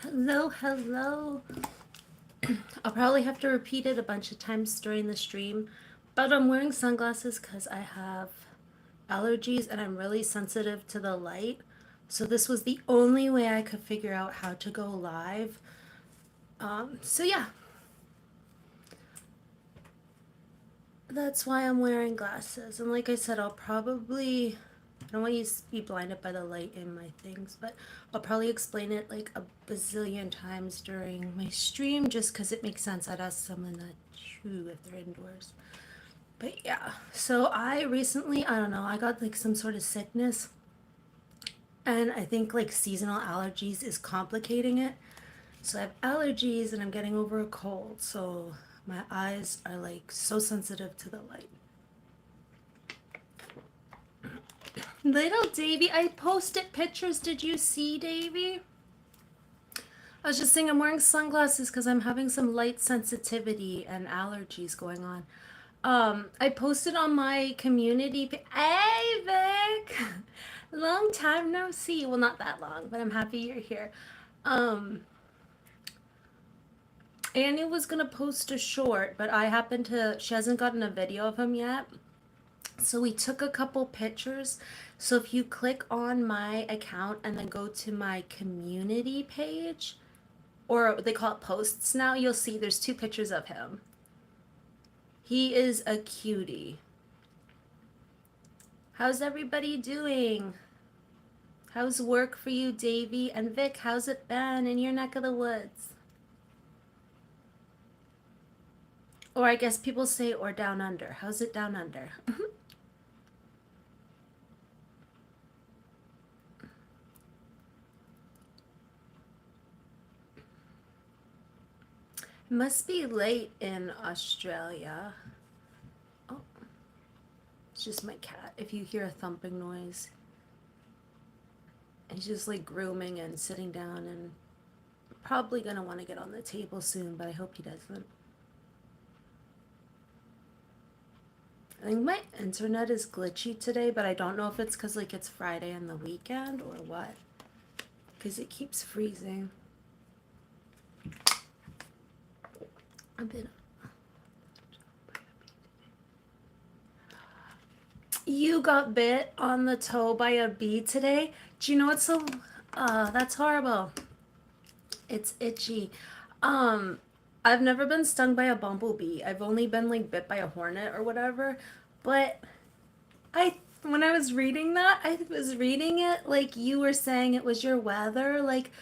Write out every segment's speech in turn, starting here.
Hello, hello. I'll probably have to repeat it a bunch of times during the stream, but I'm wearing sunglasses because I have allergies and I'm really sensitive to the light. So this was the only way I could figure out how to go live. So yeah, that's why I'm wearing glasses. And like I said, I don't want you to be blinded by the light in my things, but I'll probably explain it like a bazillion times during my stream just because it makes sense. I'd ask someone that too if they're indoors. But yeah, so I recently, I don't know, I got like some sort of sickness, and I think like seasonal allergies is complicating it. So I have allergies and I'm getting over a cold, so my eyes are like so sensitive to the light. Little Davy, I posted pictures. Did you see, Davy? I was just saying I'm wearing sunglasses because I'm having some light sensitivity and allergies going on. I posted on my community. Hey, Vic! Long time no see. Well, not that long, but I'm happy you're here. Um, Annie was gonna post a short, but I happened to. She hasn't gotten a video of him yet. So we took a couple pictures. So if you click on my account and then go to my community page, or they call it posts now, you'll see there's two pictures of him. He is a cutie. How's everybody doing? How's work for you, Davy? And Vic, how's it been in your neck of the woods? Or I guess people say, or down under. How's it down under? It must be late in Australia. Oh, it's just my cat. If you hear a thumping noise, he's just like grooming and sitting down and probably gonna want to get on the table soon, but I hope he doesn't. I think my internet is glitchy today, but I don't know if it's because like it's Friday and the weekend or what. Because it keeps freezing. I've been. You got bit on the toe by a bee today. Do you know what's so? That's horrible. It's itchy. Um, I've never been stung by a bumblebee. I've only been like bit by a hornet or whatever. But when I was reading that, I was reading it like you were saying it was your weather. Like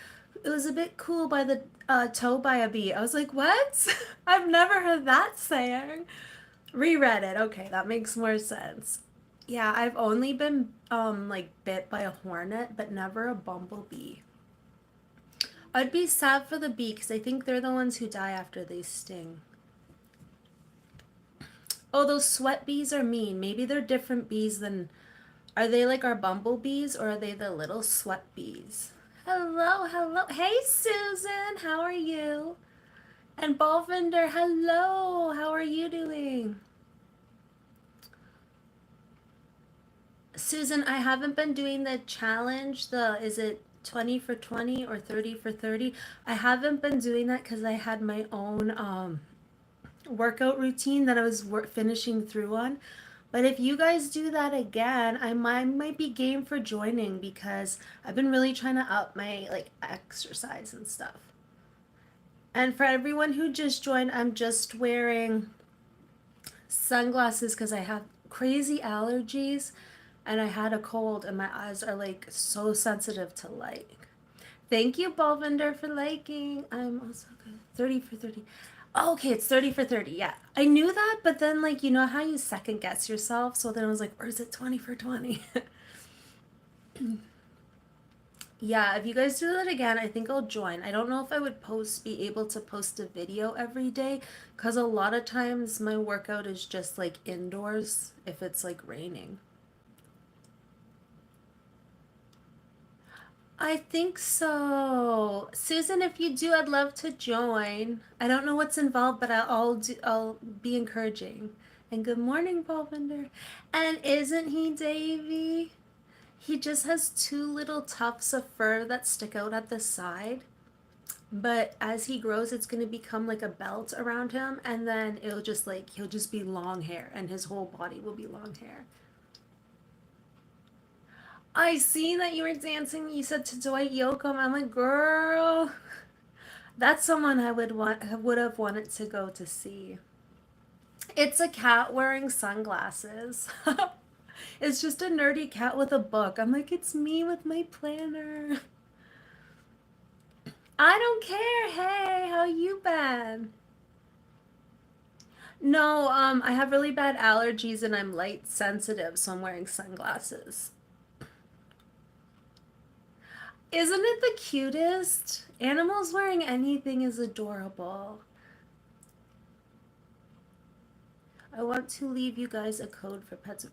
it was a bit cool by the toe by a bee. I was like, what? I've never heard that saying. Reread it. Okay, that makes more sense. Yeah, I've only been like bit by a hornet, but never a bumblebee. I'd be sad for the bee because I think they're the ones who die after they sting. Oh, those sweat bees are mean. Maybe they're different bees than. Are they like our bumblebees or are they the little sweat bees? Hello, hello. Hey, Susan, how are you? And Balvinder, hello. How are you doing? Susan, I haven't been doing the challenge. Is it 20 for 20 or 30 for 30? I haven't been doing that because I had my own workout routine that I was finishing through on. But if you guys do that again, I might be game for joining because I've been really trying to up my like exercise and stuff. And for everyone who just joined, I'm just wearing sunglasses because I have crazy allergies and I had a cold and my eyes are like so sensitive to light. Thank you, Balvinder, for liking. I'm also good. 30 for 30. Oh, okay, it's 30 for 30. Yeah. I knew that, but then, like, you know how you second guess yourself? So then I was like, or is it 20 for 20? Yeah, if you guys do that again, I think I'll join. I don't know if I would be able to post a video every day because a lot of times my workout is just like indoors if it's like raining. I think so. Susan, if you do, I'd love to join. I don't know what's involved, but I'll be encouraging. And good morning, Balvinder. And isn't he Davy? He just has two little tufts of fur that stick out at the side. But as he grows, it's going to become like a belt around him, and then it'll just like, he'll just be long hair, and his whole body will be long hair. I see that you were dancing. You said to Dwight Yoakam. I'm like, girl, that's someone I would have wanted to go to see. It's a cat wearing sunglasses. It's just a nerdy cat with a book. I'm like, it's me with my planner. I don't care. Hey, how you been? No, I have really bad allergies and I'm light sensitive, so I'm wearing sunglasses. Isn't it the cutest? Animals wearing anything is adorable. I want to leave you guys a code for pets.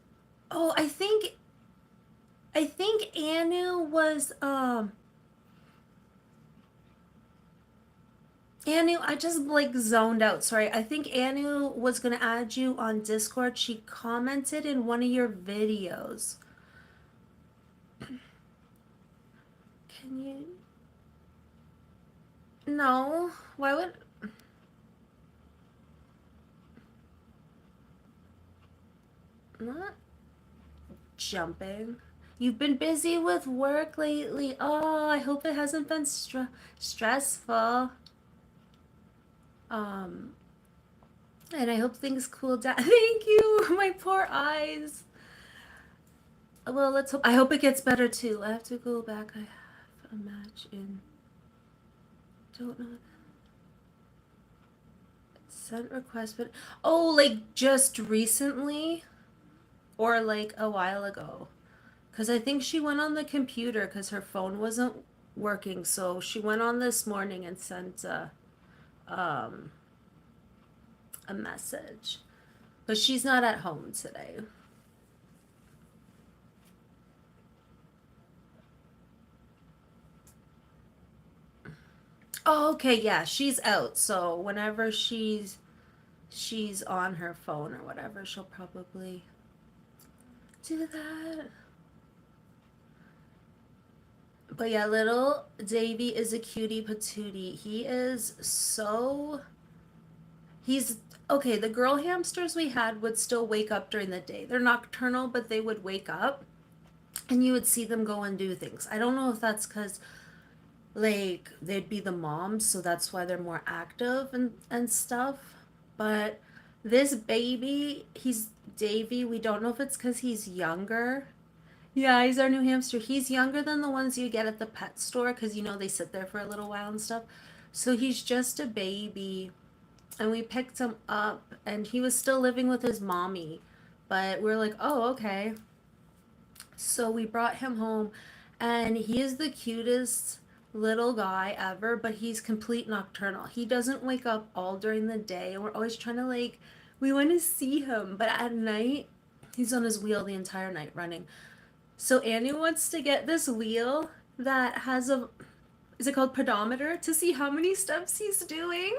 Oh, I think Anu, I just like zoned out. Sorry. I think Anu was gonna add you on Discord. She commented in one of your videos. Can you? No. Why would? Not jumping. You've been busy with work lately. Oh, I hope it hasn't been stressful. Um, and I hope things cool down. Thank you, my poor eyes. Well, let's hope. I hope it gets better too. I have to go back. I have a match in. Don't know. Sent request, but oh, like just recently, or like a while ago. Because I think she went on the computer because her phone wasn't working. So she went on this morning and sent um, a message. But she's not at home today. Oh, okay, yeah, she's out. So whenever she's on her phone or whatever, she'll probably do that. But yeah, little Davy is a cutie patootie. He is so. He's okay. The girl hamsters we had would still wake up during the day. They're nocturnal, but they would wake up and you would see them go and do things. I don't know if that's because like they'd be the moms, so that's why they're more active and stuff. But this baby, he's Davy. We don't know if it's because he's younger. Yeah, he's our new hamster. He's younger than the ones you get at the pet store because you know they sit there for a little while and stuff. So he's just a baby, and we picked him up, and he was still living with his mommy. But we're like, oh, okay. So we brought him home, and he is the cutest little guy ever, but he's complete nocturnal. He doesn't wake up all during the day, and we're always trying to like, we want to see him, but at night, he's on his wheel the entire night running. So Annie wants to get this wheel that has a, is it called pedometer, to see how many steps he's doing.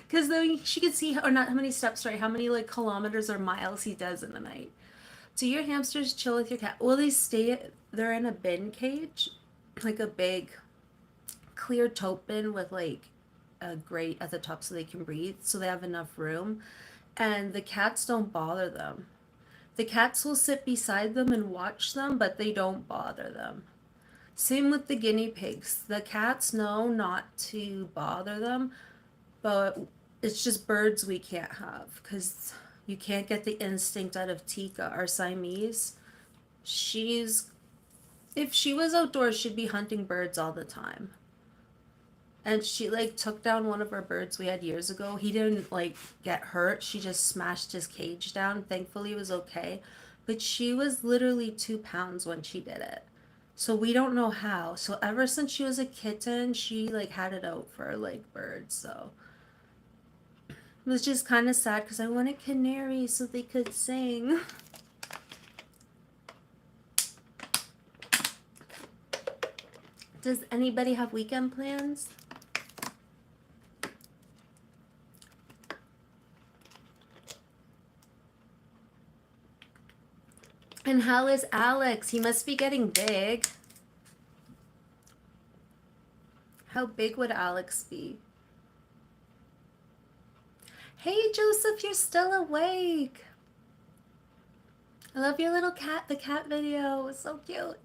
Because then she could see, or not how many steps, right? How many like kilometers or miles he does in the night. Do your hamsters chill with your cat? Well, they stay, they're in a bin cage, like a big clear tote bin with like a grate at the top so they can breathe, so they have enough room. And the cats don't bother them. The cats will sit beside them and watch them, but they don't bother them. Same with the guinea pigs. The cats know not to bother them, but it's just birds we can't have because you can't get the instinct out of Tika, our Siamese. She's, if she was outdoors, she'd be hunting birds all the time. And she like took down one of our birds we had years ago. He didn't like get hurt. She just smashed his cage down. Thankfully, it was okay. But she was literally 2 pounds when she did it. So we don't know how. So ever since she was a kitten, she like had it out for like birds. So it was just kind of sad because I wanted canaries so they could sing. Does anybody have weekend plans? And how is Alex? He must be getting big. How big would Alex be? Hey, Joseph, you're still awake. I love your little cat, the cat video. It's so cute.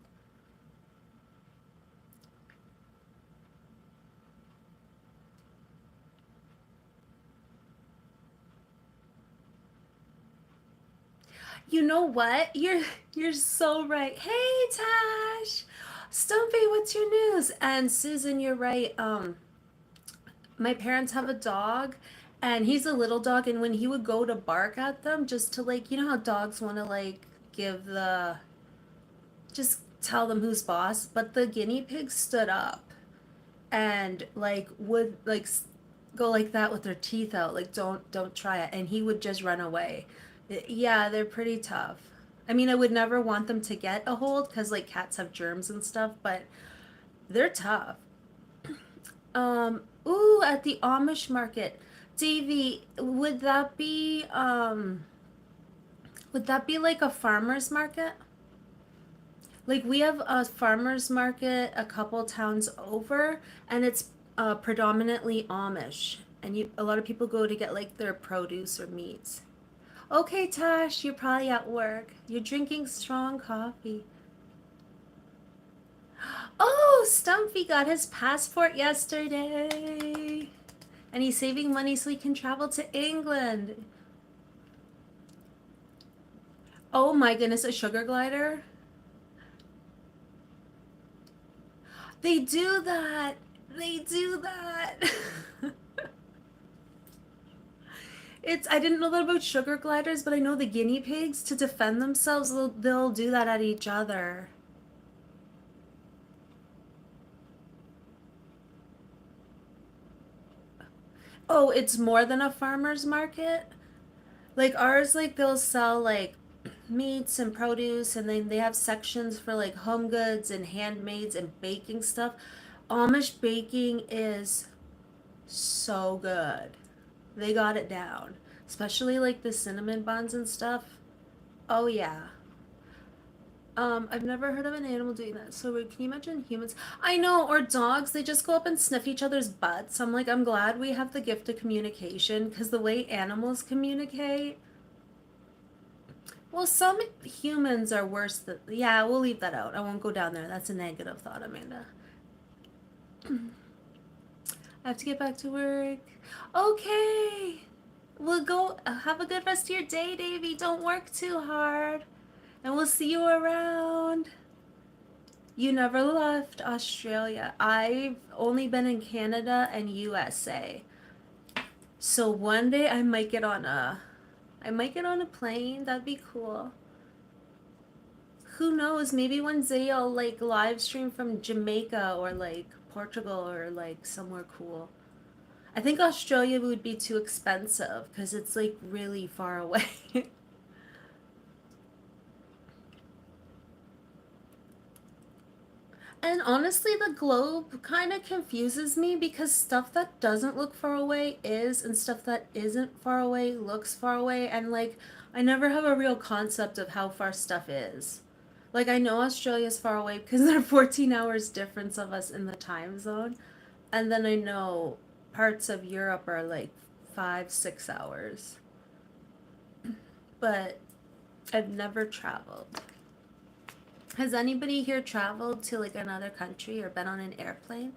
You know what? You're so right. Hey, Tash. Stumpy, what's your news? And Susan, you're right. My parents have a dog, and he's a little dog, and when he would go to bark at them, just to like, you know how dogs want to like give the just tell them who's boss, but the guinea pig stood up and like would like go like that with their teeth out, like don't try it, and he would just run away. Yeah, they're pretty tough. I mean, I would never want them to get a hold because like cats have germs and stuff, but they're tough. Ooh, at the Amish market, Davy, would that be like a farmer's market? Like we have a farmer's market a couple towns over, and it's predominantly Amish, and a lot of people go to get like their produce or meats. Okay, Tash, you're probably at work. You're drinking strong coffee. Oh, Stumpy got his passport yesterday, and he's saving money so he can travel to England. Oh my goodness, a sugar glider? They do that. They do that. I didn't know that about sugar gliders, but I know the guinea pigs to defend themselves, they'll do that at each other. Oh, it's more than a farmer's market? Like ours, like they'll sell like meats and produce, and then they have sections for like home goods and handmaids and baking stuff. Amish baking is so good. They got it down. Especially like the cinnamon buns and stuff. Oh yeah. I've never heard of an animal doing that. So can you imagine humans? I know, or dogs, they just go up and sniff each other's butts. I'm like, I'm glad we have the gift of communication because the way animals communicate. Well, some humans are worse than. Yeah, we'll leave that out. I won't go down there. That's a negative thought, Amanda. I have to get back to work. Okay. We'll go have a good rest of your day, Davy. Don't work too hard. And we'll see you around. You never left Australia. I've only been in Canada and USA. So one day I might get on a plane. That'd be cool. Who knows? Maybe one day I'll like live stream from Jamaica or like Portugal or like somewhere cool. I think Australia would be too expensive because it's like really far away. And honestly, the globe kind of confuses me because stuff that doesn't look far away is, and stuff that isn't far away looks far away. And like, I never have a real concept of how far stuff is. Like, I know Australia's far away because they're 14 hours difference of us in the time zone. And then I know parts of Europe are like 5, 6 hours. But I've never traveled. Has anybody here traveled to like another country or been on an airplane?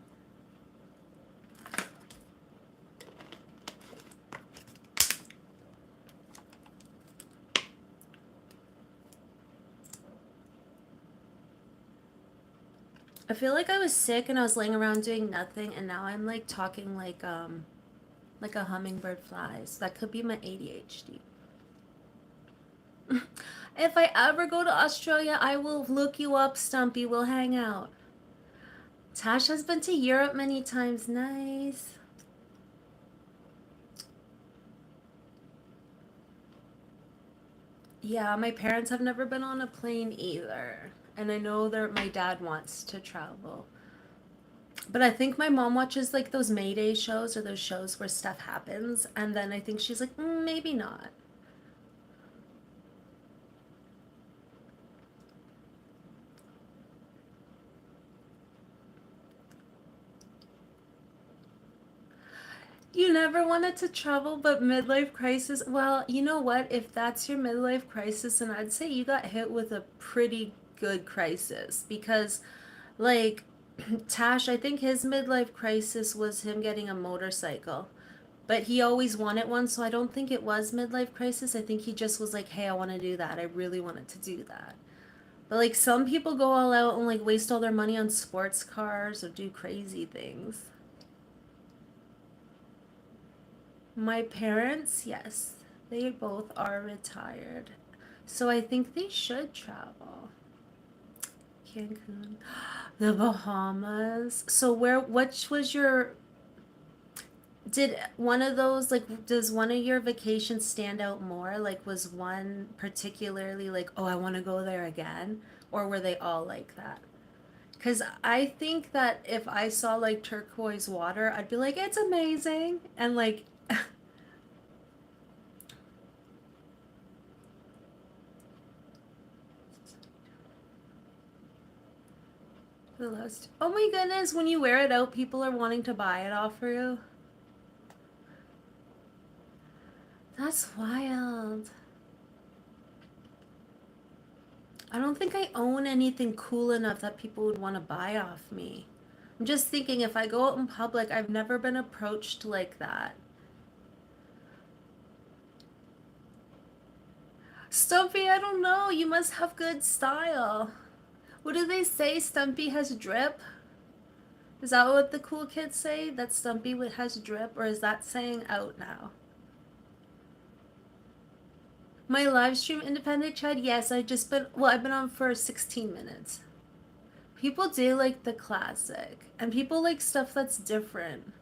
I feel like I was sick and I was laying around doing nothing, and now I'm like talking like a hummingbird flies. That could be my ADHD. If I ever go to Australia, I will look you up, Stumpy. We'll hang out. Tash has been to Europe many times. Nice. Yeah, my parents have never been on a plane either. And I know that my dad wants to travel. But I think my mom watches like those Mayday shows or those shows where stuff happens. And then I think she's like, maybe not. You never wanted to travel, but midlife crisis. Well, you know what? If that's your midlife crisis, then I'd say you got hit with a pretty good crisis because, like, Tash, I think his midlife crisis was him getting a motorcycle. But he always wanted one, so I don't think it was midlife crisis. I think he just was like, hey, I want to do that. I really wanted to do that. But like some people go all out and like waste all their money on sports cars or do crazy things. My parents, yes, they both are retired. So I think they should travel. Cancun, the Bahamas. So where which was your did one of those like does one of your vacations stand out more? Like was one particularly like, "Oh, I want to go there again?" Or were they all like that? Cuz I think that if I saw like turquoise water, I'd be like, "It's amazing." And like the last. Oh my goodness, when you wear it out, people are wanting to buy it off for you. That's wild. I don't think I own anything cool enough that people would want to buy off me. I'm just thinking if I go out in public, I've never been approached like that. Stumpy, I don't know. You must have good style. What do they say? Stumpy has drip? Is that what the cool kids say? That Stumpy has drip? Or is that saying out now? My live stream independent chat, yes, I've been on for 16 minutes. People do like the classic, and people like stuff that's different.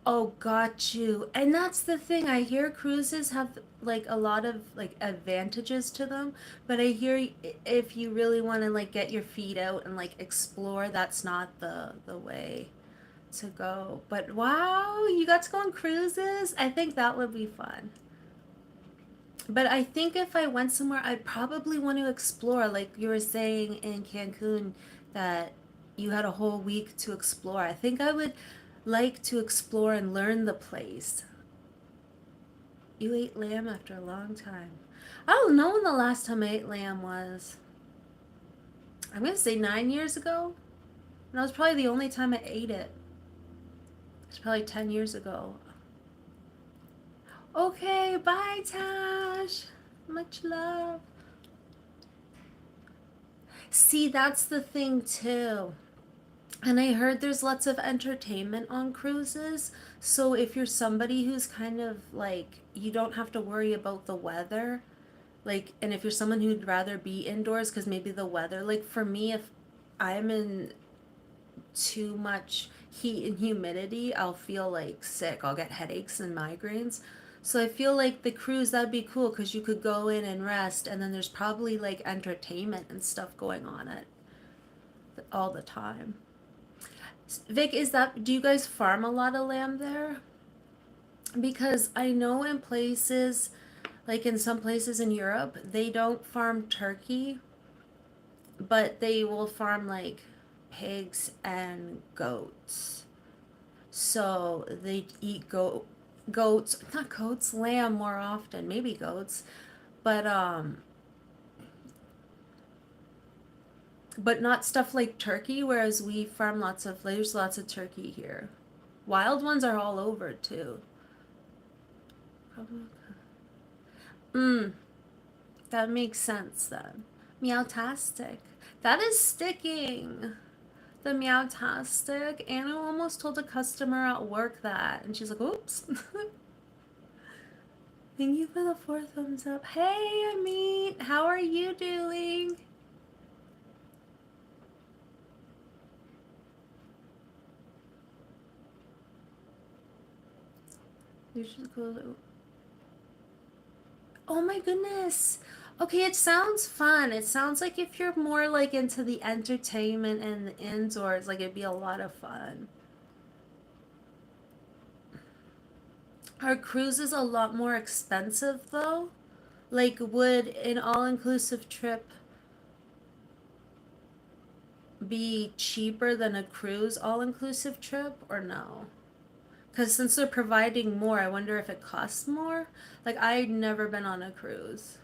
Oh, got you. And that's the thing. I hear cruises have like a lot of like advantages to them, but I hear if you really want to like get your feet out and like explore, that's not the way to go. But wow, you got to go on cruises? I think that would be fun. But I think if I went somewhere, I'd probably want to explore, like you were saying in Cancun, that you had a whole week to explore. I think I would like to explore and learn the place. You ate lamb after a long time. I don't know when the last time I ate lamb was. I'm going to say 9 years ago. And that was probably the only time I ate it. It's probably 10 years ago. Okay, bye, Tash. Much love. See, that's the thing, too. And I heard there's lots of entertainment on cruises. So if you're somebody who's kind of like, you don't have to worry about the weather, like, and if you're someone who'd rather be indoors because maybe the weather, like for me, if I'm in too much heat and humidity, I'll feel like sick. I'll get headaches and migraines. So I feel like the cruise, that'd be cool because you could go in and rest, and then there's probably like entertainment and stuff going on it all the time. Vic, do you guys farm a lot of lamb there? Because I know in places, like in some places in Europe, they don't farm turkey, but they will farm like pigs and goats. So they eat goats, not goats, lamb more often, maybe goats, but but not stuff like turkey, whereas we farm there's lots of turkey here. Wild ones are all over too. Mm, that makes sense then. Meowtastic. That is sticking. The meowtastic. Anna almost told a customer at work that, and she's like, oops. Thank you for the 4 thumbs up. Hey, Amit. How are you doing? You should go. Oh my goodness. Okay, it sounds fun. It sounds like if you're more like into the entertainment and the indoors, like it'd be a lot of fun. Are cruises a lot more expensive though? Like would an all-inclusive trip be cheaper than a cruise all-inclusive trip or no? Because since they're providing more, I wonder if it costs more. Like, I'd never been on a cruise.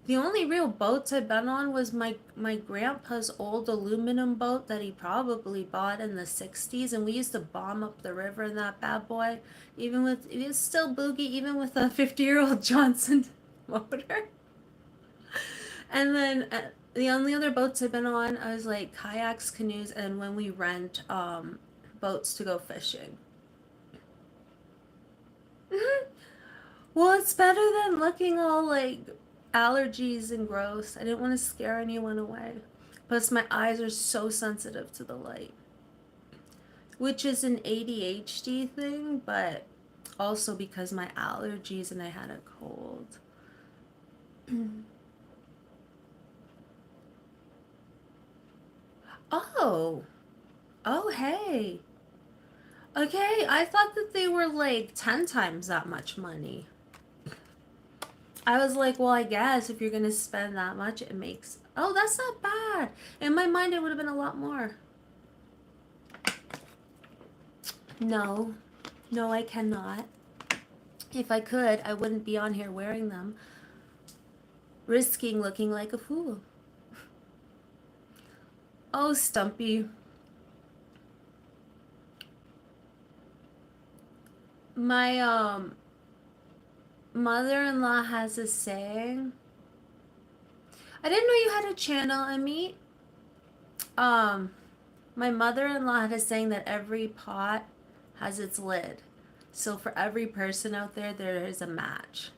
The only real boats I've been on was my grandpa's old aluminum boat that he probably bought in the 60s, and we used to bomb up the river in that bad boy. Even with, it was still boogie, even with a 50-year-old Johnson motor. And then the only other boats I've been on, I was like kayaks, canoes, and when we rent boats to go fishing. Well, it's better than looking all like allergies and gross. I didn't want to scare anyone away. Plus, my eyes are so sensitive to the light, which is an ADHD thing, but also because my allergies and I had a cold. Oh, oh, hey. Okay, I thought that they were like 10 times that much money. I was like, well, I guess if you're gonna spend that much, it makes. Oh, that's not bad. In my mind, it would have been a lot more. No, no, I cannot. If I could, I wouldn't be on here wearing them, risking looking like a fool. Oh, Stumpy. My mother-in-law has a saying. I didn't know you had a channel, Amit. Um, my mother-in-law had a saying that every pot has its lid. So for every person out there, there is a match.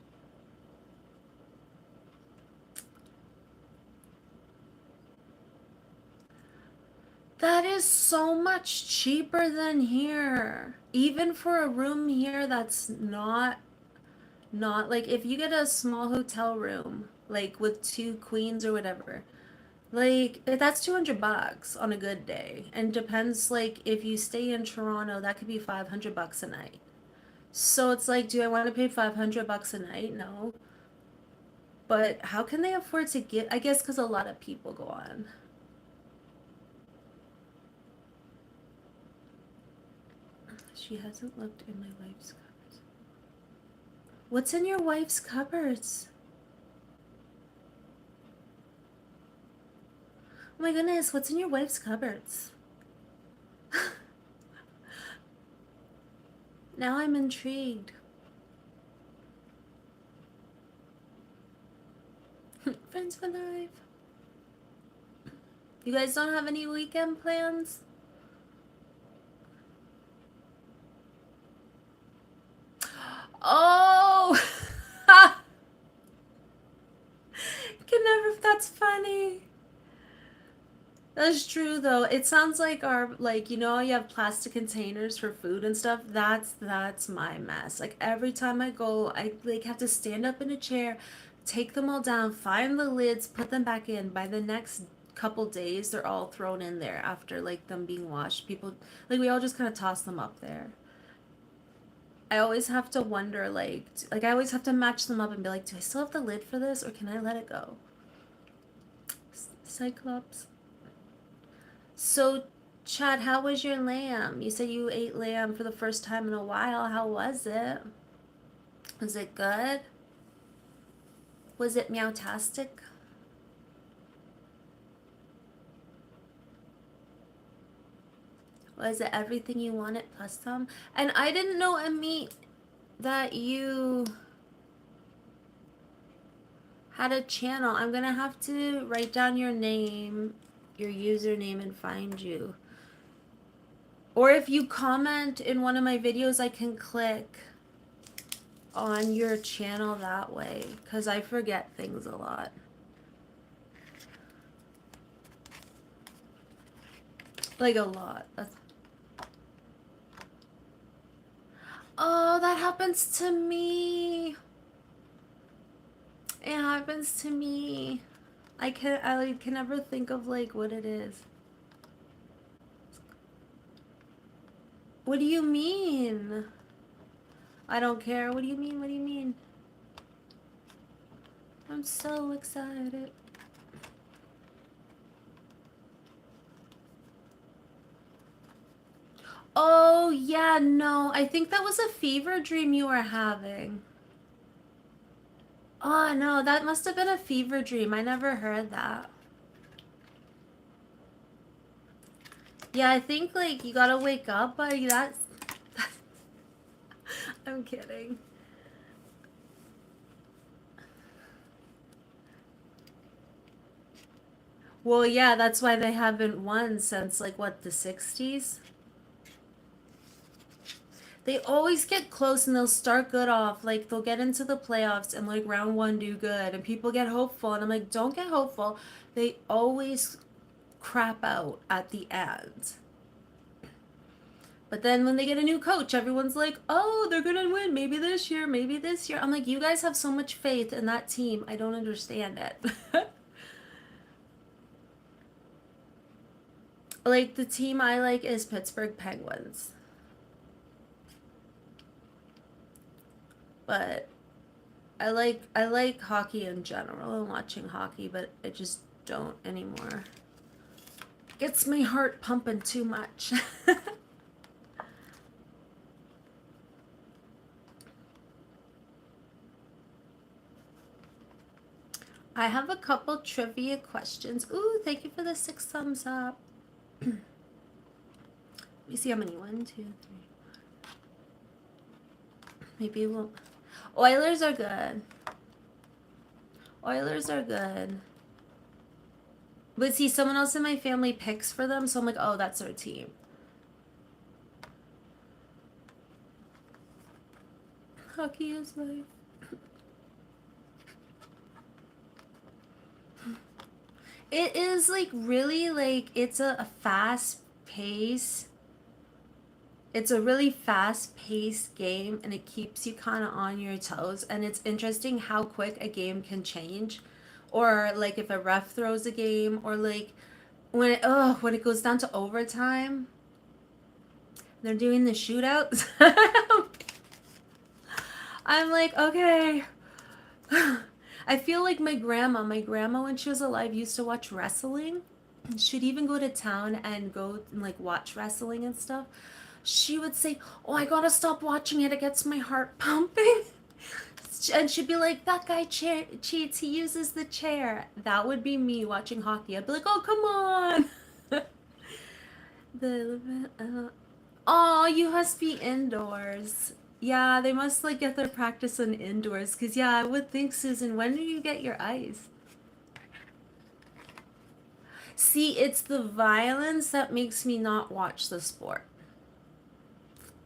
That is so much cheaper than here. Even for a room here that's not like if you get a small hotel room, like with two queens or whatever, like that's $200 on a good day. And depends like if you stay in Toronto, that could be $500 a night. So it's like, do I want to pay $500 a night? No. But how can they afford to get, I guess because a lot of people go on. She hasn't looked in my wife's cupboards. What's in your wife's cupboards? Oh my goodness, what's in your wife's cupboards? Now I'm intrigued. Friends for life. You guys don't have any weekend plans? Oh! Can never, that's funny. That's true though. It sounds like our like you know you have plastic containers for food and stuff. That's my mess. Like every time I go, I like have to stand up in a chair, take them all down, find the lids, put them back in. By the next couple days, they're all thrown in there after like them being washed. People like we all just kind of toss them up there. I always have to wonder like I always have to match them up and be like, do I still have the lid for this or can I let it go? Cyclops. So, Chad, how was your lamb? You said you ate lamb for the first time in a while. How was it? Was it good? Was it meowtastic? Was it everything you wanted plus some? And I didn't know, Amit, that you had a channel. I'm gonna have to write down your name, your username, and find you. Or if you comment in one of my videos, I can click on your channel that way because I forget things a lot. Like a lot. Oh, that happens to me. It happens to me. I can never think of like what it is. What do you mean? I don't care. What do you mean? What do you mean? I'm so excited. Oh, yeah, no. I think that was a fever dream you were having. Oh, no, that must have been a fever dream. I never heard that. Yeah, I think, like, you gotta wake up, but that's... I'm kidding. Well, yeah, that's why they haven't won since, like, what, the 60s? They always get close and they'll start good off. Like, they'll get into the playoffs and, like, round one do good. And people get hopeful. And I'm like, don't get hopeful. They always crap out at the end. But then when they get a new coach, everyone's like, oh, they're going to win. Maybe this year, maybe this year. I'm like, you guys have so much faith in that team. I don't understand it. Like, the team I like is Pittsburgh Penguins. But I like hockey in general and watching hockey, but I just don't anymore. Gets my heart pumping too much. I have a couple trivia questions. Ooh, thank you for the 6 thumbs up. Let me see how many. 1, 2, 3. Maybe we'll. Oilers are good. Oilers are good. But see, someone else in my family picks for them, so I'm like, oh, that's our team. Hockey is life. It is like really like it's a fast pace. It's a really fast paced game and it keeps you kind of on your toes. And it's interesting how quick a game can change. Or like if a ref throws a game, or like when it goes down to overtime, they're doing the shootouts. I'm like, okay. I feel like my grandma. My grandma, when she was alive, used to watch wrestling. She'd even go to town and go and like watch wrestling and stuff. She would say, "Oh, I gotta stop watching it. It gets my heart pumping." And she'd be like, "That guy cheats. He uses the chair." That would be me watching hockey. I'd be like, "Oh, come on." Oh, you must be indoors. Yeah, they must like get their practice on indoors. Cause yeah, I would think, Susan, when do you get your ice? See, it's the violence that makes me not watch the sport.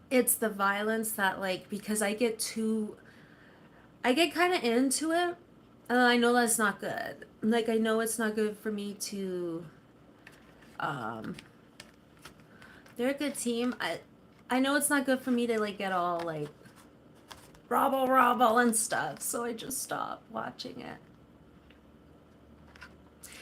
It's the violence that like because I get kind of into it. I know that's not good. Like I know it's not good for me to um they're a good team. I know it's not good for me to like get all like robble and stuff, so I just stop watching it.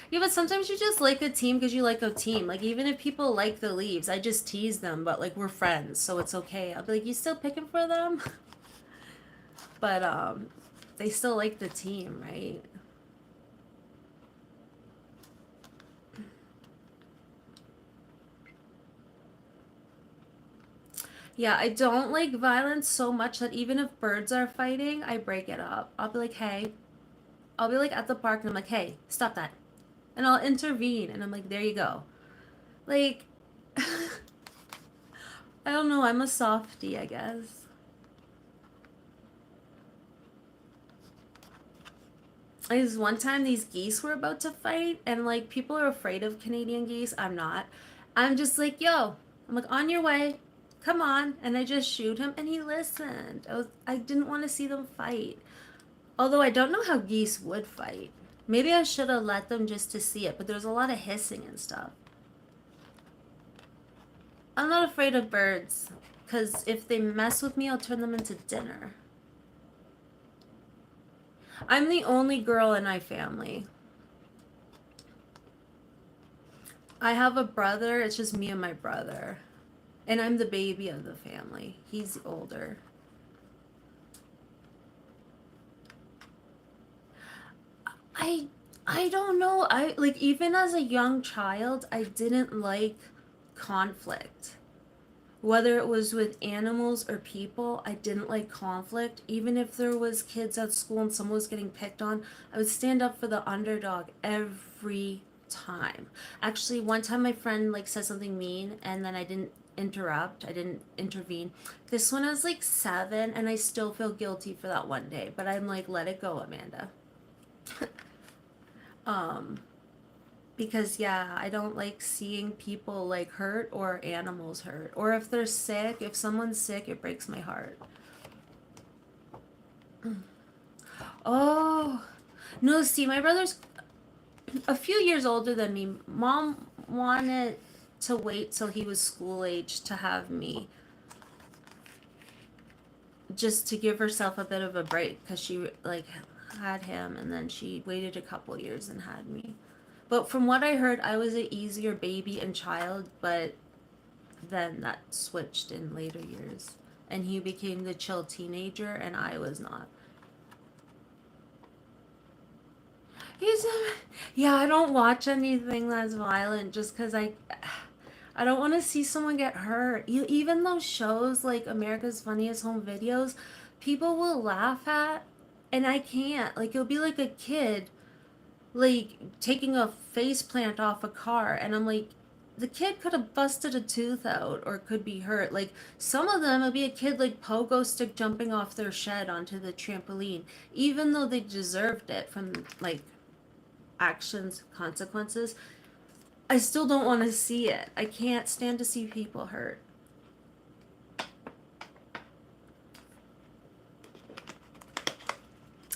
Yeah, but sometimes you just like a team because you like a team. Like even if people like the Leaves, I just tease them, but like we're friends, so it's okay. I'll be like, "You still picking for them?" But they still like the team, right? Yeah, I don't like violence so much that even if birds are fighting, I break it up. I'll be like, "Hey," I'll be like at the park and I'm like, "Hey, stop that." And I'll intervene and I'm like, "There you go." Like I don't know, I'm a softie, I guess. Is one time these geese were about to fight and like people are afraid of Canadian geese. I'm not. I'm just like, yo, I'm like on your way. Come on. And I just shoot him and he listened. I didn't want to see them fight. Although I don't know how geese would fight. Maybe I should have let them just to see it, but there's a lot of hissing and stuff. I'm not afraid of birds because if they mess with me, I'll turn them into dinner. I'm the only girl in my family. I have a brother. It's just me and my brother. And I'm the baby of the family. He's older. I I don't know. I like even as a young child, I didn't like conflict. Whether it was with animals or people, I didn't like conflict. Even if there was kids at school and someone was getting picked on, I would stand up for the underdog every time. Actually, one time my friend like said something mean and then I didn't interrupt. I didn't intervene. This one I was like 7 and I still feel guilty for that one day, but I'm like, let it go, Amanda. um because yeah, I don't like seeing people like hurt or animals hurt, or if they're sick. If someone's sick, it breaks my heart. Oh no, see, my brother's a few years older than me. Mom wanted to wait till he was school age to have me, just to give herself a bit of a break, because she like had him and then she waited a couple years and had me. But from what I heard, I was an easier baby and child, but then that switched in later years. And he became the chill teenager, and I was not. He's, yeah, I don't watch anything that's violent just because I don't want to see someone get hurt. Even those shows like America's Funniest Home Videos, people will laugh at, and I can't. Like, it'll be like a kid like taking a face plant off a car, and I'm like, the kid could have busted a tooth out or could be hurt. Like, some of them would be a kid like pogo stick jumping off their shed onto the trampoline, even though they deserved it from like actions, consequences. I still don't want to see it. I can't stand to see people hurt.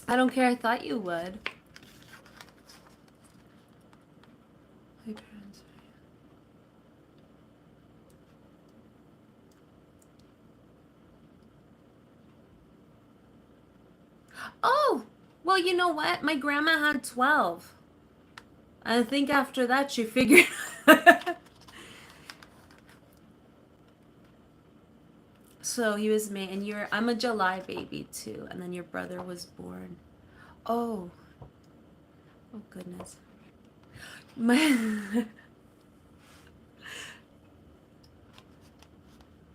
I don't care. I thought you would. Oh, well, you know what? My grandma had 12. I think after that she figured. So he was May, and I'm a July baby too, and then your brother was born. Oh, oh goodness. My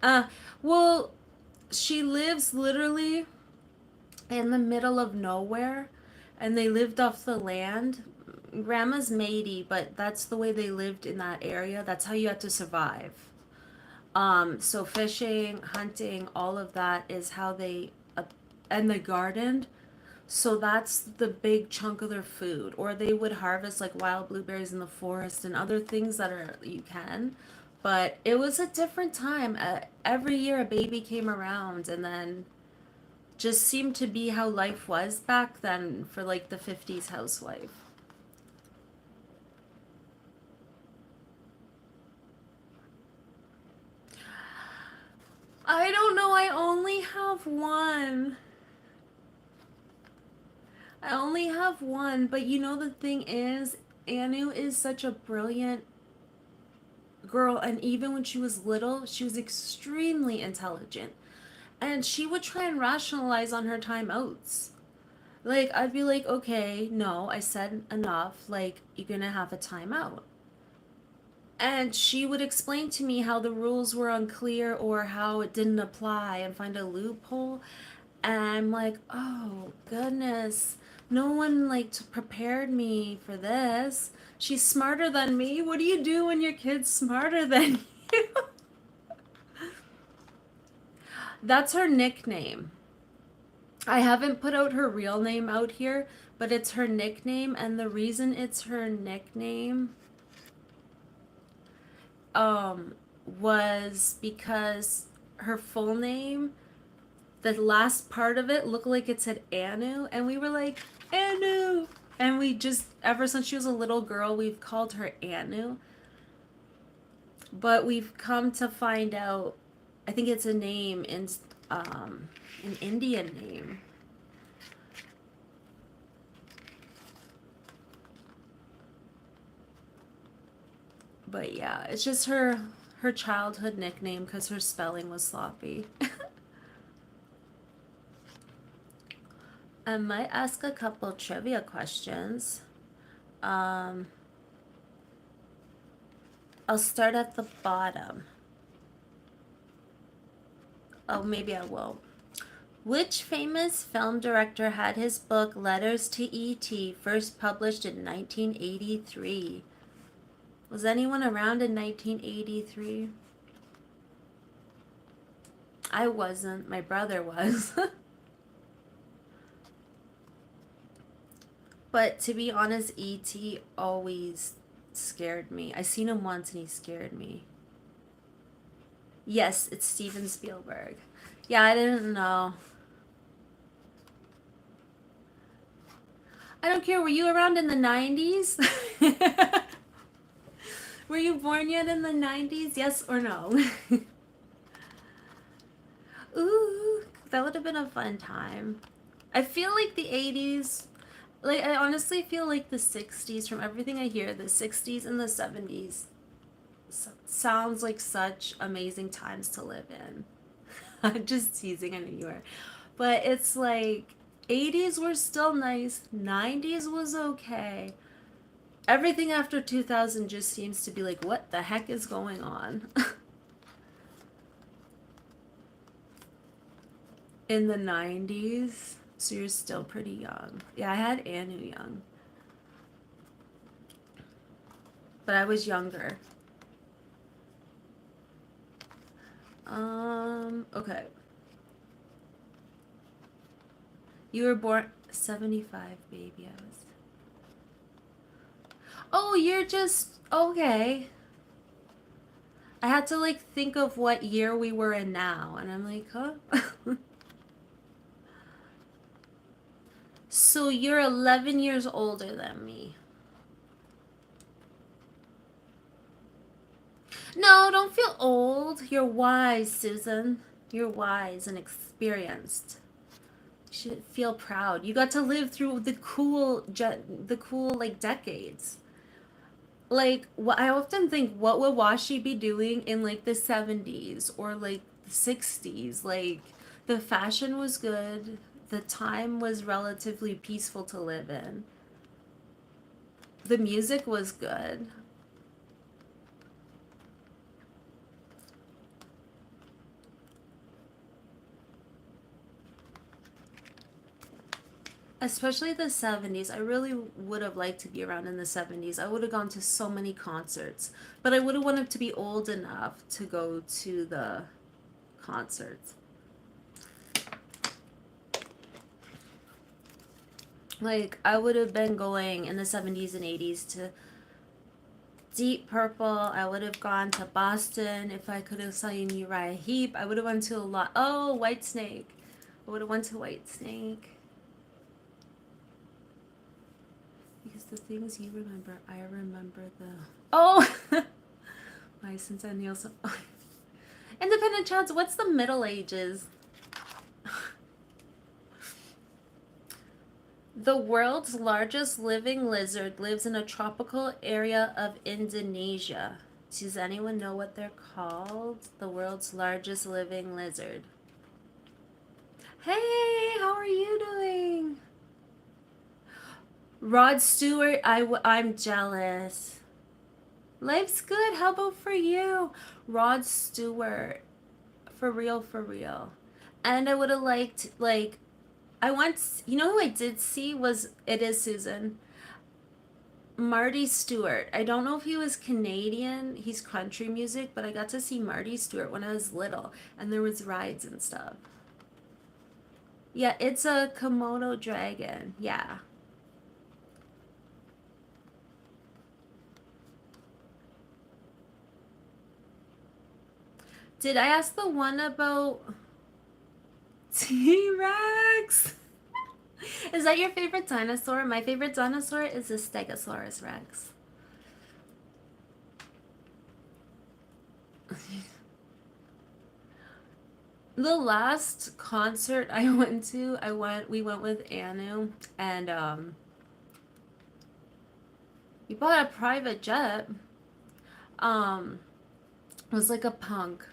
uh, well, she lives literally in the middle of nowhere, and they lived off the land. Grandma's Matey, but that's the way they lived in that area. That's how you had to survive. So fishing, hunting, all of that is how and the garden. So that's the big chunk of their food. Or they would harvest like wild blueberries in the forest and other things that are you can. But it was a different time. Every year a baby came around, and then just seemed to be how life was back then for like the 50s housewife. I don't know. I only have one. I only have one, but you know the thing is, Anu is such a brilliant girl, and even when she was little, she was extremely intelligent. And she would try and rationalize on her timeouts. Like, I'd be like, okay, no, I said enough. Like, you're gonna have a timeout. And she would explain to me how the rules were unclear or how it didn't apply and find a loophole. And I'm like, oh, goodness. No one, like, prepared me for this. She's smarter than me. What do you do when your kid's smarter than you? That's her nickname. I haven't put out her real name out here, but it's her nickname, and the reason it's her nickname um was because her full name, the last part of it looked like it said Anu, and we were like, Anu. And we just, ever since she was a little girl, we've called her Anu. But we've come to find out, I think it's a name in an Indian name. But yeah, it's just her childhood nickname because her spelling was sloppy. I might ask a couple trivia questions. Um, I'll start at the bottom. Oh, maybe I will. Which famous film director had his book Letters to E.T. first published in 1983? Was anyone around in 1983? I wasn't. My brother was. But to be honest, E.T. always scared me. I seen him once and he scared me. Yes, it's Steven Spielberg. Yeah, I didn't know. I don't care. Were you around in the 90s? Were you born yet in the 90s? Yes or no? Ooh, that would have been a fun time. I feel like the 80s, like, I honestly feel like the 60s, from everything I hear, the 60s and the 70s sounds like such amazing times to live in. I'm just teasing, I know you are. But it's like 80s were still nice, 90s was okay. Everything after 2000 just seems to be like, what the heck is going on? In the 90s, so you're still pretty young. Yeah, I had Anu young, but I was younger. Okay. You were born 75, baby. I was. Oh, you're just okay. I had to like think of what year we were in now, and I'm like, huh? So you're 11 years older than me. No, don't feel old. You're wise, Susan. You're wise and experienced. You should feel proud. You got to live through the cool like decades. Like what I often think, what would Washi be doing in like the 70s or like the 60s? Like the fashion was good. The time was relatively peaceful to live in. The music was good. Especially the 70s. I really would have liked to be around in the 70s. I would have gone to so many concerts, but I would have wanted to be old enough to go to the concerts. Like, I would have been going in the 70s and 80s to Deep Purple. I would have gone to Boston if I could have seen Uriah Heep. I would have went to a lot. Oh, White Snake. I would have went to White Snake. Because the things you remember, I remember the... Oh! License and Nielsen. Independent Childs, what's the Middle Ages? The world's largest living lizard lives in a tropical area of Indonesia. Does anyone know what they're called? The world's largest living lizard. Hey, how are you doing? Rod Stewart, I'm jealous. Life's good. How about for you? Rod Stewart. For real, for real. And I would have liked, like, I once, you know who I did see was, it is Susan. Marty Stewart. I don't know if he was Canadian. He's country music, but I got to see Marty Stewart when I was little, and there was rides and stuff. Yeah, it's a Komodo dragon. Yeah. Did I ask the one about T-Rex? Is that your favorite dinosaur? My favorite dinosaur is the Stegosaurus Rex. The last concert I went to, we went with Anu, and we bought a private jet. It was like a punk.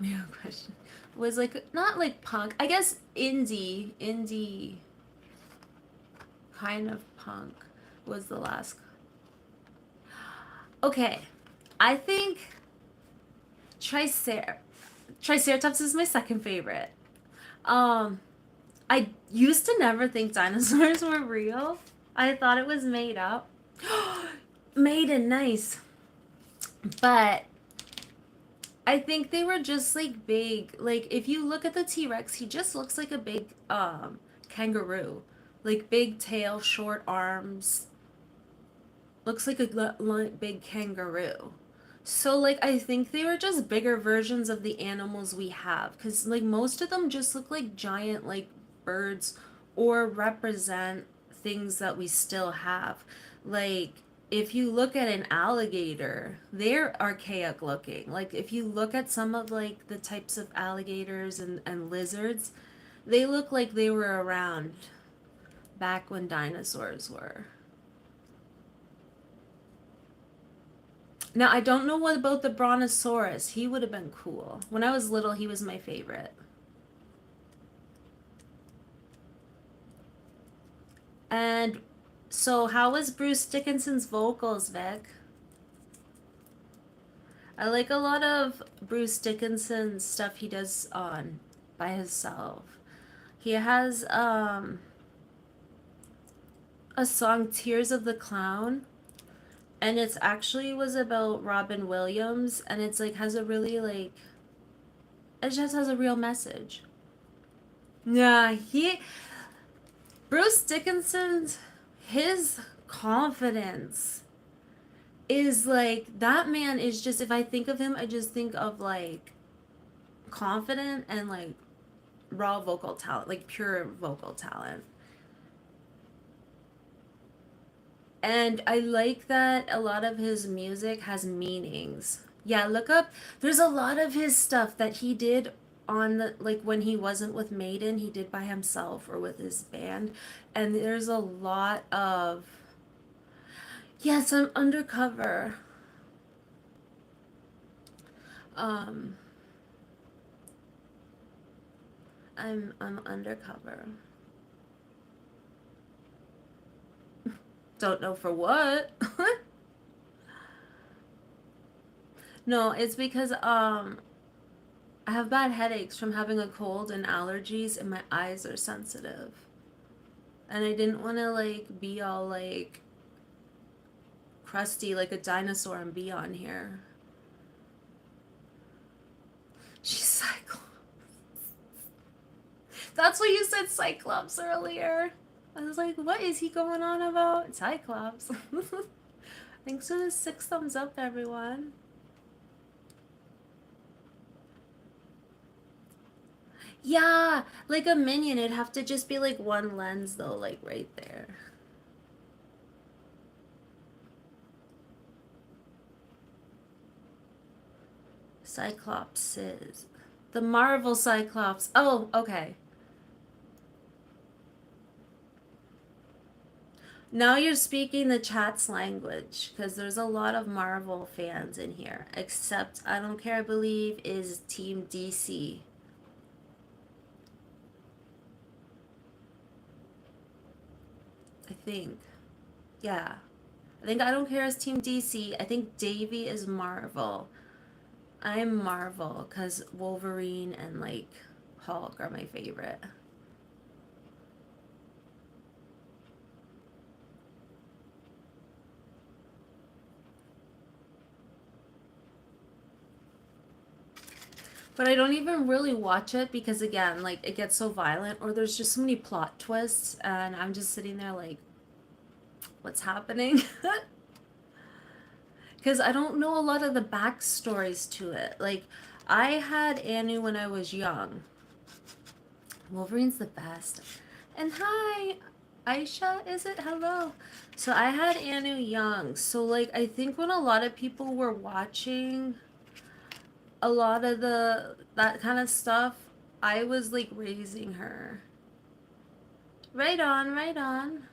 Yeah, question. It was like not like punk. I guess indie kind of punk was the last. Okay, I think Tricer Triceratops is my second favorite. Um, I used to never think dinosaurs were real. I thought it was made up. Made and nice. But I think they were just like big. Like if you look at the T-Rex, he just looks like a big kangaroo. Like big tail, short arms. Looks like a big kangaroo. So like I think they were just bigger versions of the animals we have cuz like most of them just look like giant like birds or represent things that we still have. Like if you look at an alligator, they're archaic looking. Like if you look at some of like the types of alligators and lizards, they look like they were around back when dinosaurs were. Now, I don't know what about the Brontosaurus. He would have been cool. When I was little, he was my favorite. And so, how was Bruce Dickinson's vocals, Vic? I like a lot of Bruce Dickinson's stuff he does on by himself. He has a song Tears of the Clown, and it's actually was about Robin Williams, and it's like has a really like it just has a real message. Yeah, he Bruce Dickinson's his confidence is like that man is just if I think of him, I just think of like confident and like raw vocal talent, like pure vocal talent. And I like that a lot of his music has meanings. Yeah, look up. There's a lot of his stuff that he did on the like when he wasn't with Maiden, he did by himself or with his band. And there's a lot of yes, I'm undercover. Um I'm undercover. Don't know for what. No, it's because I have bad headaches from having a cold and allergies and my eyes are sensitive. And I didn't want to like be all like crusty like a dinosaur and be on here. She's Cyclops. That's what you said Cyclops earlier. I was like, what is he going on about? Cyclops. Thanks for the 6 thumbs up, everyone. Yeah, like a minion, it'd have to just be like one lens though, like right there. Cyclops is the Marvel Cyclops. Oh, okay. Now you're speaking the chat's language because there's a lot of Marvel fans in here. Except I don't care, I believe is Team DC. I think. Yeah. I think I don't care is Team DC. I think Davy is Marvel. I'm Marvel because Wolverine and like Hulk are my favorite. But I don't even really watch it because again, like it gets so violent or there's just so many plot twists and I'm just sitting there like, what's happening? Because I don't know a lot of the backstories to it. Like I had Anu when I was young. Wolverine's the best. And hi, Aisha, is it? Hello. So I had Anu young. So like I think when a lot of people were watching a lot of the that kind of stuff, I was like raising her. Right on, right on.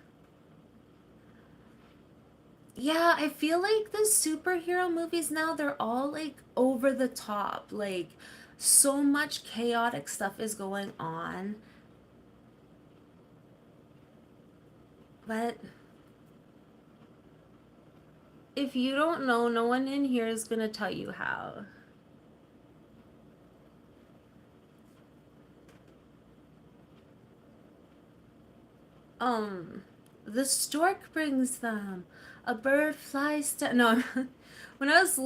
Yeah, I feel like the superhero movies now, they're all like over the top. Like so much chaotic stuff is going on. But if you don't know, no one in here is gonna tell you how. um, the stork brings them. A bird flies down. No, when I was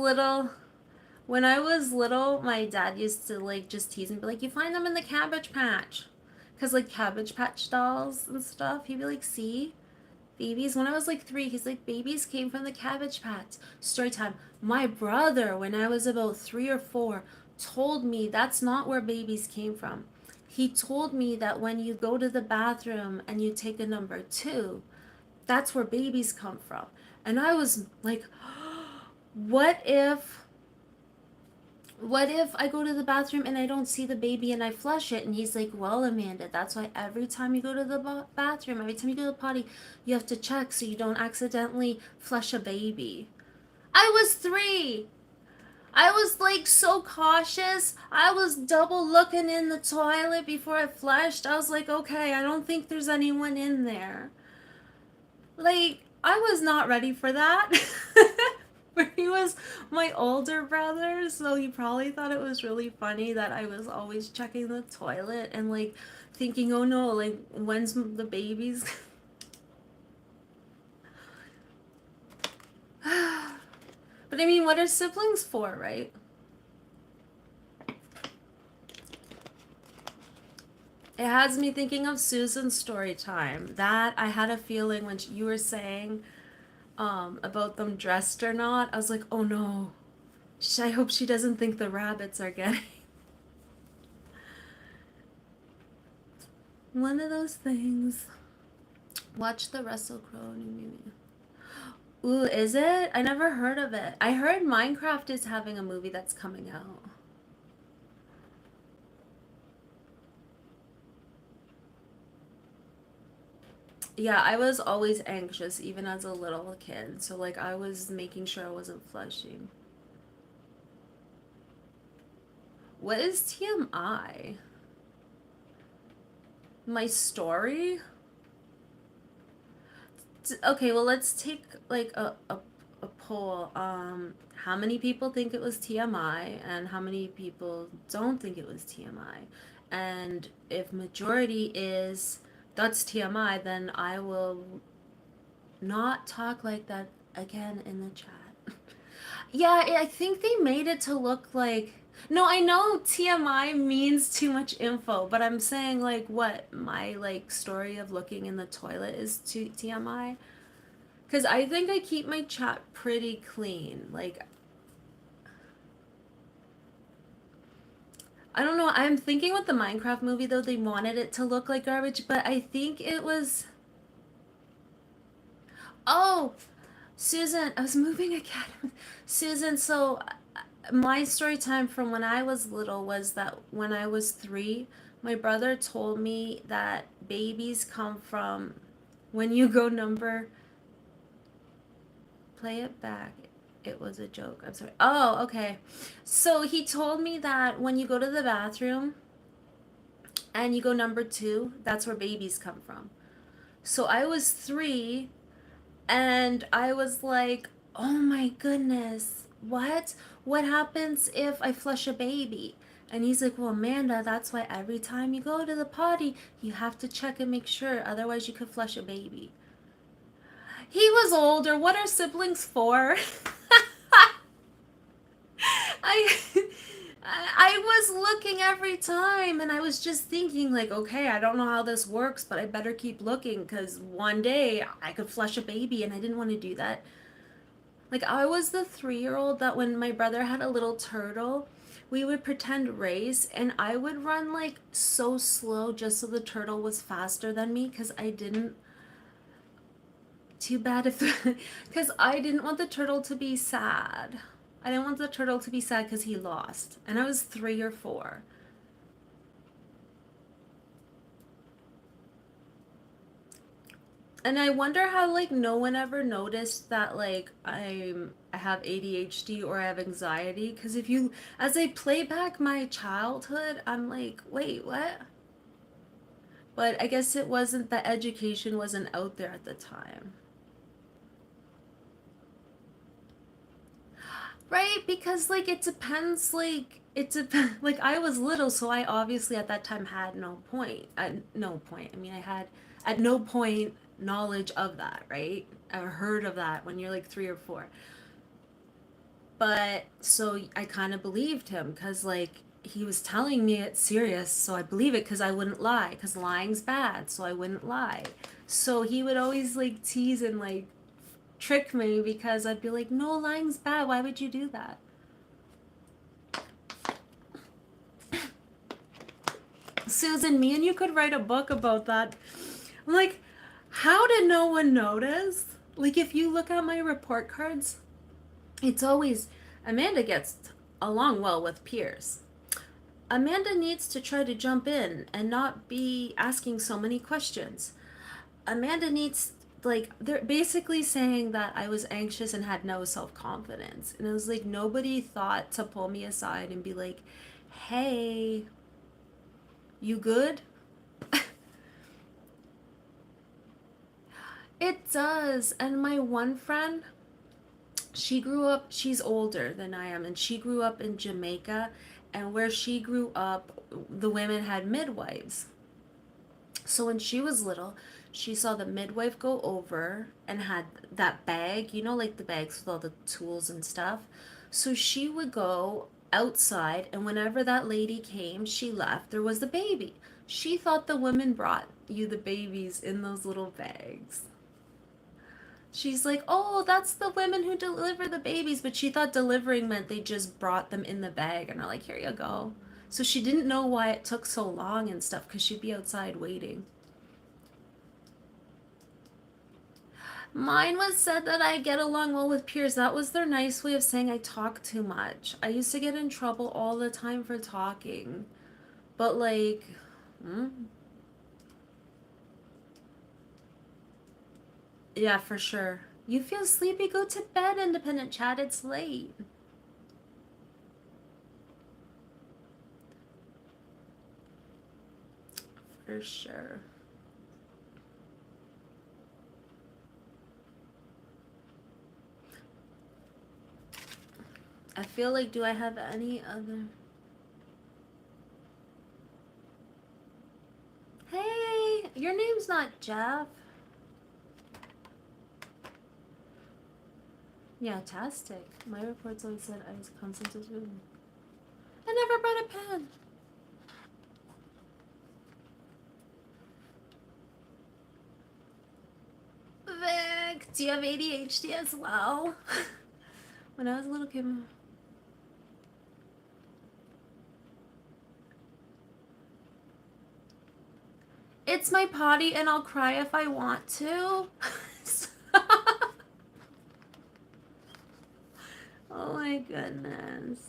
little, my dad used to like just tease me, be like, "You find them in the Cabbage Patch," cause like Cabbage Patch dolls and stuff. He'd be like, "See, babies." When I was like 3, he's like, "Babies came from the Cabbage Patch." Story time. My brother, when I was about 3 or 4, told me that's not where babies came from. He told me that when you go to the bathroom and you take a number 2, that's where babies come from. And I was like, what if I go to the bathroom and I don't see the baby and I flush it? And he's like, well, Amanda, that's why every time you go to the bathroom, every time you go to the potty, you have to check so you don't accidentally flush a baby. I was 3. I was like so cautious. I was double looking in the toilet before I flushed. I was like, okay, I don't think there's anyone in there. Like, I was not ready for that. He was my older brother, so he probably thought it was really funny that I was always checking the toilet and like thinking, oh no, like when's the babies? But I mean, what are siblings for, right? It has me thinking of Susan's story time. That I had a feeling when you were saying about them dressed or not. I was like, oh no, I hope she doesn't think the rabbits are getting one of those things. Watch the Russell Crowe new movie. Ooh, is it? I never heard of it. I heard Minecraft is having a movie that's coming out. Yeah, I was always anxious, even as a little kid. So, like, I was making sure I wasn't flushing. What is TMI? My story? Okay, well, let's take like a poll. How many people think it was TMI and how many people don't think it was TMI? And if majority is that's TMI, then I will not talk like that again in the chat. Yeah, I think they made it to look like. No, I know TMI means too much info, but I'm saying like what my like story of looking in the toilet is to TMI. Because I think I keep my chat pretty clean. Like, I don't know. I'm thinking with the Minecraft movie, though, they wanted it to look like garbage, but I think it was. Oh, Susan, I was moving again. Susan, so my story time from when I was little was that when I was 3, my brother told me that babies come from when you go number. Play it back. It was a joke. I'm sorry. Oh, okay. So he told me that when you go to the bathroom and you go number 2, that's where babies come from. So I was 3 and I was like, oh my goodness, what? What happens if I flush a baby? And he's like, well, Amanda, that's why every time you go to the potty, you have to check and make sure. Otherwise, you could flush a baby. He was older. What are siblings for? I I was looking every time and I was just thinking like, okay, I don't know how this works, but I better keep looking because one day I could flush a baby and I didn't want to do that. Like I was the 3-year-old that when my brother had a little turtle, we would pretend race and I would run like so slow just so the turtle was faster than me because I didn't too bad if because I didn't want the turtle to be sad. I didn't want the turtle to be sad because he lost. And I was 3 or 4. And I wonder how like no one ever noticed that like I have ADHD or I have anxiety because if you as I play back my childhood, I'm like, wait, what? But I guess it wasn't the education wasn't out there at the time. Right? Because like it depends it depends like I was little so I obviously at that time had no point. No point. I mean I had at no point knowledge of that, right? Or heard of that when you're like 3 or 4. But so I kind of believed him because, like, he was telling me it's serious. So I believe it because I wouldn't lie because lying's bad. So I wouldn't lie. So he would always like tease and like trick me because I'd be like, no, lying's bad. Why would you do that? Susan, me and you could write a book about that. I'm like, how did no one notice? Like, if you look at my report cards, it's always Amanda gets along well with peers. Amanda needs to try to jump in and not be asking so many questions. Amanda needs, like, they're basically saying that I was anxious and had no self confidence. And it was like nobody thought to pull me aside and be like, hey, you good? It does. And my one friend, she grew up, she's older than I am, and she grew up in Jamaica. And where she grew up, the women had midwives. So when she was little, she saw the midwife go over and had that bag, you know, like the bags with all the tools and stuff. So she would go outside, and whenever that lady came, she left. There was the baby. She thought the women brought you the babies in those little bags. She's like, oh, that's the women who deliver the babies. But she thought delivering meant they just brought them in the bag and are like, here you go. So she didn't know why it took so long and stuff because she'd be outside waiting. Mine was said that I get along well with peers. That was their nice way of saying I talk too much. I used to get in trouble all the time for talking. But, like, hmm? Yeah, for sure. You feel sleepy? Go to bed, independent chat. It's late. For sure. I feel like, do I have any other? Hey, your name's not Jeff. Yeah, tastic. My reports always said I was concentrated. I never brought a pen. Vic, do you have ADHD as well? When I was a little kid. It's my potty and I'll cry if I want to. Oh my goodness.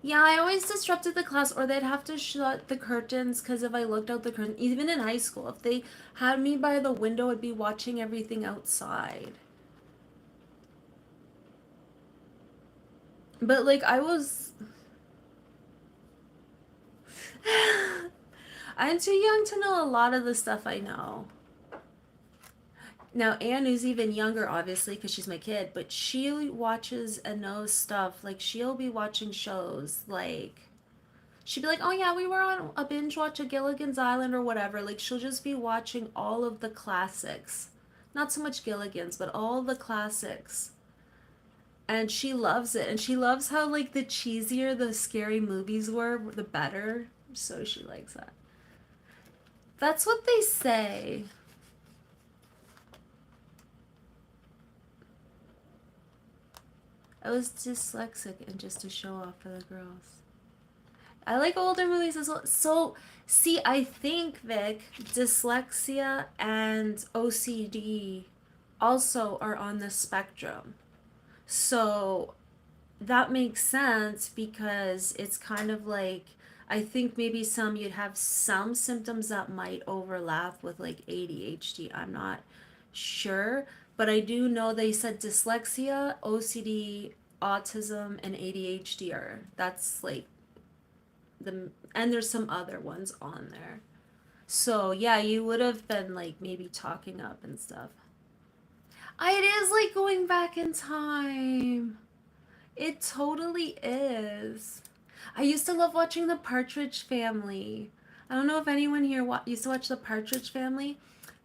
Yeah, I always disrupted the class, or they'd have to shut the curtains because if I looked out the curtain, even in high school, if they had me by the window, I'd be watching everything outside. But like I was I'm too young to know a lot of the stuff I know. Now, Anne, who's even younger, obviously, because she's my kid, but she watches and knows stuff. Like, she'll be watching shows. Like, she'd be like, oh, yeah, we were on a binge watch of Gilligan's Island or whatever. Like, she'll just be watching all of the classics. Not so much Gilligan's, but all the classics. And she loves it. And she loves how, like, the cheesier the scary movies were, the better. So she likes that. That's what they say. I was dyslexic and just to show off for the girls. I like older movies as well. So, see, I think, Vic, dyslexia and OCD also are on the spectrum. So, that makes sense because it's kind of like, I think maybe some you'd have some symptoms that might overlap with like ADHD. I'm not sure, but I do know they said dyslexia, OCD, autism, and ADHD are that's like the and there's some other ones on there. So yeah, you would have been like maybe talking up and stuff. It is like going back in time. It totally is. I used to love watching the Partridge Family. I don't know if anyone here used to watch The Partridge Family,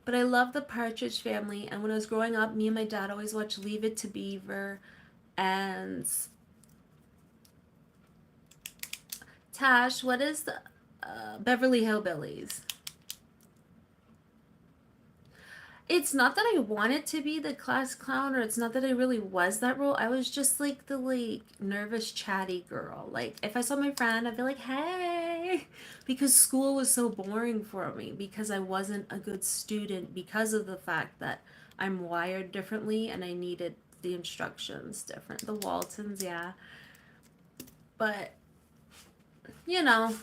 but I love The Partridge Family. And when I was growing up, me and my dad always watched Leave It to Beaver and Tash. What is the Beverly Hillbillies? It's not that I wanted to be the class clown, or it's not that I really was that role. I was just like the like nervous, chatty girl. Like if I saw my friend, I'd be like, "Hey," because school was so boring for me because I wasn't a good student because of the fact that I'm wired differently and I needed the instructions different. The Waltons, yeah, but you know,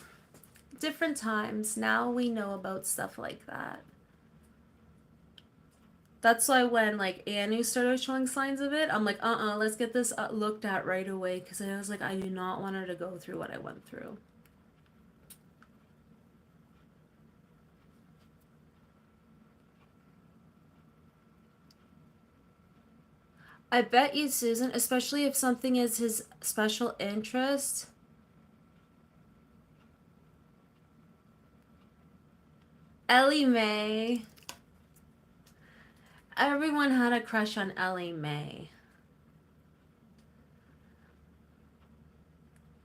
different times. Now we know about stuff like that. That's why when like Annie started showing signs of it, I'm like, let's get this looked at right away because I was like, I do not want her to go through what I went through. I bet you, Susan, especially if something is his special interest. Ellie Mae. Everyone had a crush on Ellie Mae.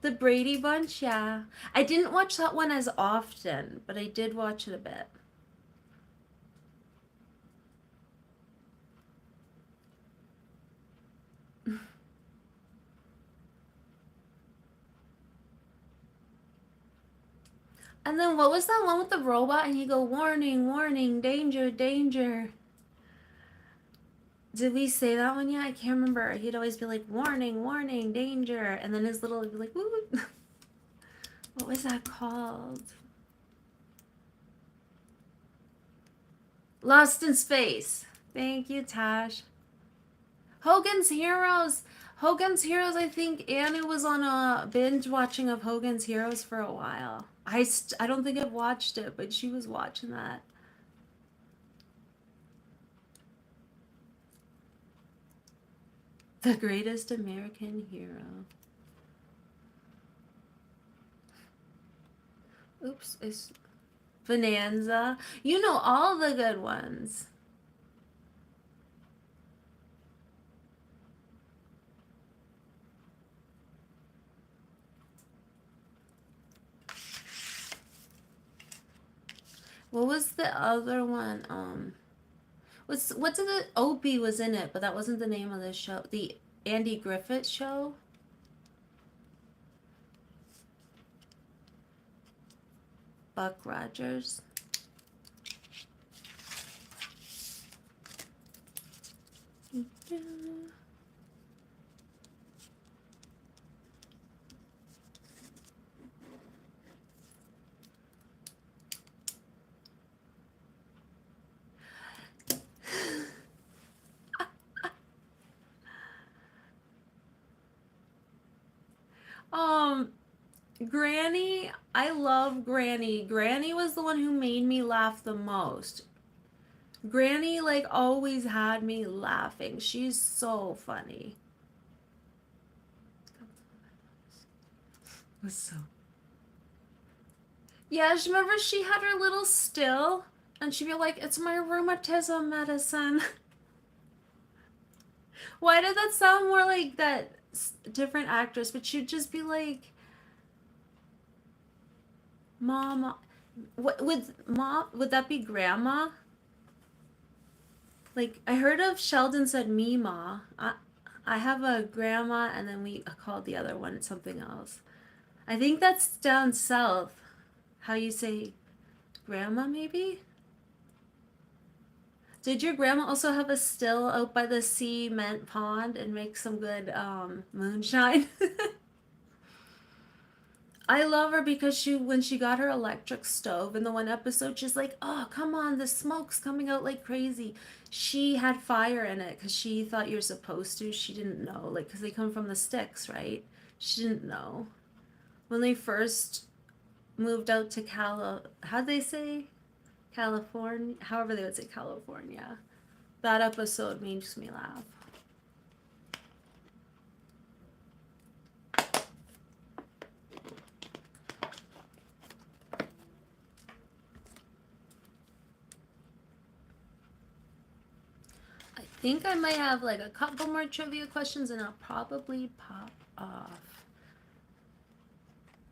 The Brady Bunch, yeah. I didn't watch that one as often, but I did watch it a bit. And then what was that one with the robot and you go, warning, warning, danger, danger. Did we say that one yet? I can't remember. He'd always be like, warning, warning, danger. And then his little would be like, woo. What was that called? Lost in Space. Thank you, Tash. Hogan's Heroes. Hogan's Heroes, I think Anna was on a binge watching of Hogan's Heroes for a while. I don't think I've watched it, but she was watching that. The Greatest American Hero. Oops, it's Bonanza. You know all the good ones. What was the other one? What's the Opie was in it, but that wasn't the name of the show. The Andy Griffith Show. Buck Rogers. Um, Granny, I love Granny. Granny was the one who made me laugh the most. Granny like always had me laughing. She's so funny. Was so. Yeah, remember she had her little still and she'd be like, "It's my rheumatism medicine." Why did that sound more like that different actress? But she'd just be like, "Mama." What would mom? Would that be grandma? Like I heard of Sheldon said Mima. I have a grandma, and then we called the other one something else. I think that's down south. How you say grandma, maybe? Did your grandma also have a still out by the cement pond and make some good moonshine? I love her because when she got her electric stove in the one episode, she's like, "Oh, come on, the smoke's coming out like crazy." She had fire in it because she thought you're supposed to. She didn't know, like, because they come from the sticks, right? She didn't know. When they first moved out to how'd they say? California? However they would say California. That episode makes me laugh. think I might have like a couple more trivia questions and I'll probably pop off.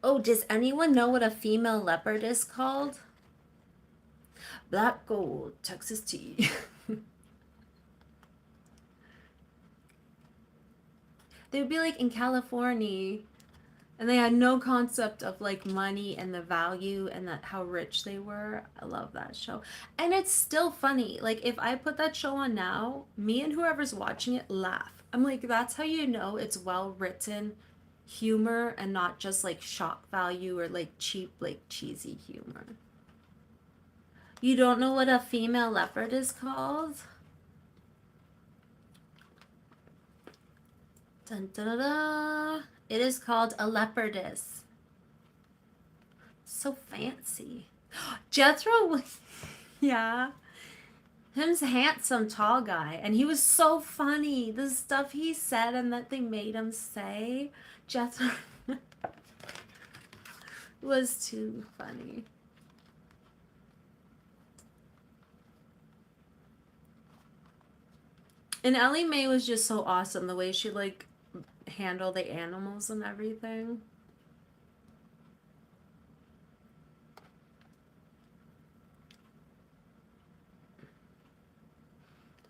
Oh, does anyone know what a female leopard is called? Black gold, Texas tea. They would be like in California, and they had no concept of like money and the value and that how rich they were. I love that show. And it's still funny. Like if I put that show on now, me and whoever's watching it laugh. I'm like, that's how you know it's well written humor and not just like shock value or like cheap, like cheesy humor. You don't know what a female leopard is called? Dun, dun, dun, dun. It is called a leopardess. So fancy. Jethro, yeah. Him's a handsome, tall guy. And he was so funny. The stuff he said and that they made him say. Jethro was too funny. And Ellie Mae was just so awesome. The way she, like, handled the animals and everything.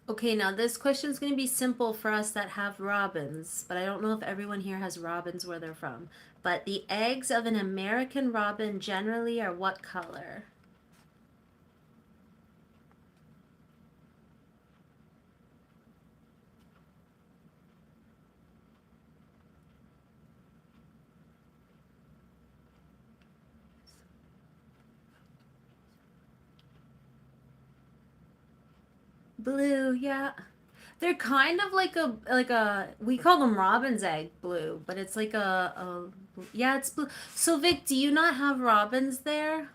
Okay, now this question is going to be simple for us that have robins, but I don't know if everyone here has robins where they're from. But the eggs of an American robin generally are what color? Blue, yeah. They're kind of like a we call them robin's egg blue, but it's like a yeah, it's blue. So Vic, do you not have robins there?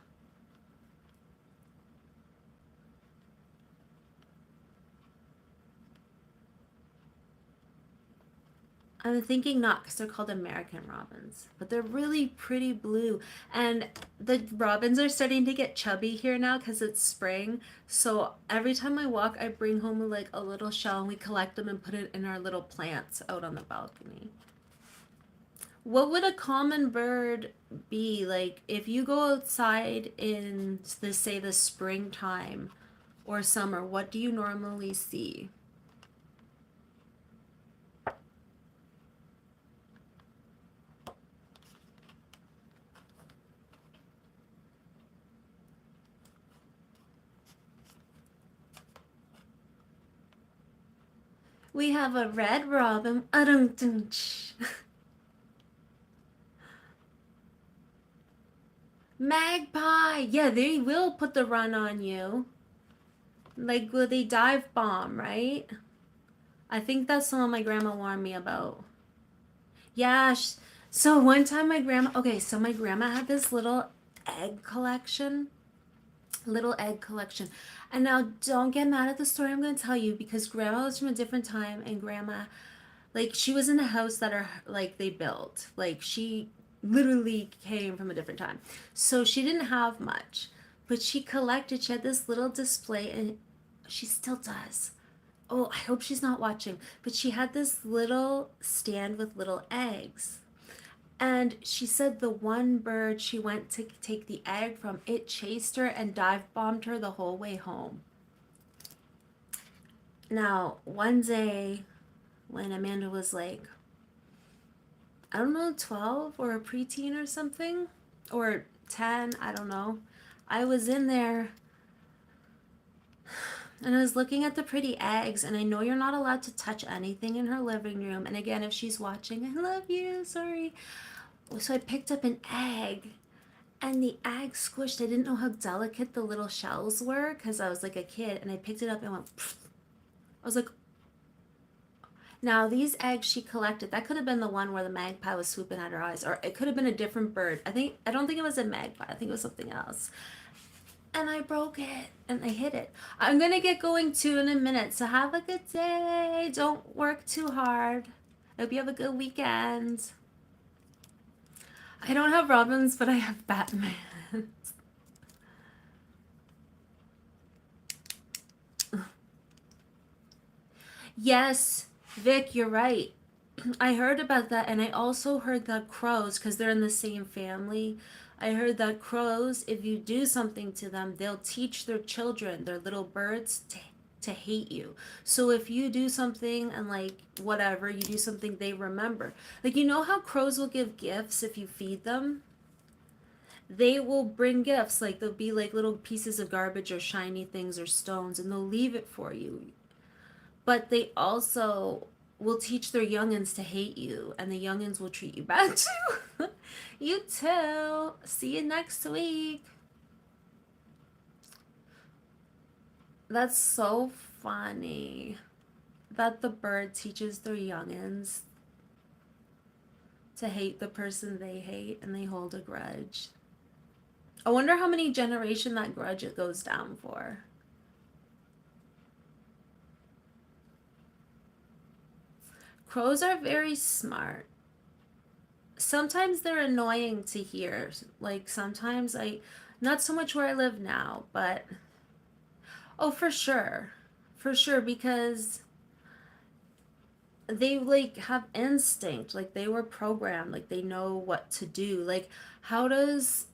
I'm thinking not because they're called American robins, but they're really pretty blue. And the robins are starting to get chubby here now because it's spring. So every time I walk, I bring home like a little shell and we collect them and put it in our little plants out on the balcony. What would a common bird be like if you go outside in the say the springtime or summer? What do you normally see? We have a red robin. Magpie. Yeah, they will put the run on you. Like, will they dive bomb, right? I think that's the one my grandma warned me about. Yeah. So one time my grandma, okay, so my grandma had this egg collection, little egg collection. And now don't get mad at the story I'm going to tell you because grandma was from a different time and grandma, like, she was in a house that are, like, they built. Like, she literally came from a different time. So she didn't have much, but she collected, she had this little display and she still does. Oh, I hope she's not watching. But she had this little stand with little eggs. And she said the one bird she went to take the egg from, it chased her and dive bombed her the whole way home. Now, one day when Amanda was like, I don't know, 12 or a preteen or something, or 10, I don't know, I was in there and I was looking at the pretty eggs, and I know you're not allowed to touch anything in her living room. And again, if she's watching, I love you, sorry. So I picked up an egg, and the egg squished. I didn't know how delicate the little shells were because I was like a kid, and I picked it up and went, pfft. I was like, now these eggs she collected, that could have been the one where the magpie was swooping at her eyes, or it could have been a different bird. I don't think it was a magpie. I think it was something else. And I broke it and I hit it. I'm gonna get going too in a minute, so have a good day. Don't work too hard. I hope you have a good weekend. I don't have Robins, but I have Batman. Yes, Vic, you're right. I heard about that, and I also heard that crows, because they're in the same family, I heard that crows, if you do something to them, they'll teach their children, their little birds, to hate you. So if you do something and like whatever, you do something they remember. Like, you know how crows will give gifts if you feed them? They will bring gifts, like they'll be like little pieces of garbage or shiny things or stones, and they'll leave it for you. But they also will teach their youngins to hate you, and the youngins will treat you bad too. You too. See you next week. That's so funny that the bird teaches their youngins to hate the person they hate and they hold a grudge. I wonder how many generation that grudge it goes down for. Crows are very smart. Sometimes they're annoying to hear. Like sometimes not so much where I live now, but oh, for sure. For sure, because they like have instinct. Like they were programmed. Like they know what to do. How does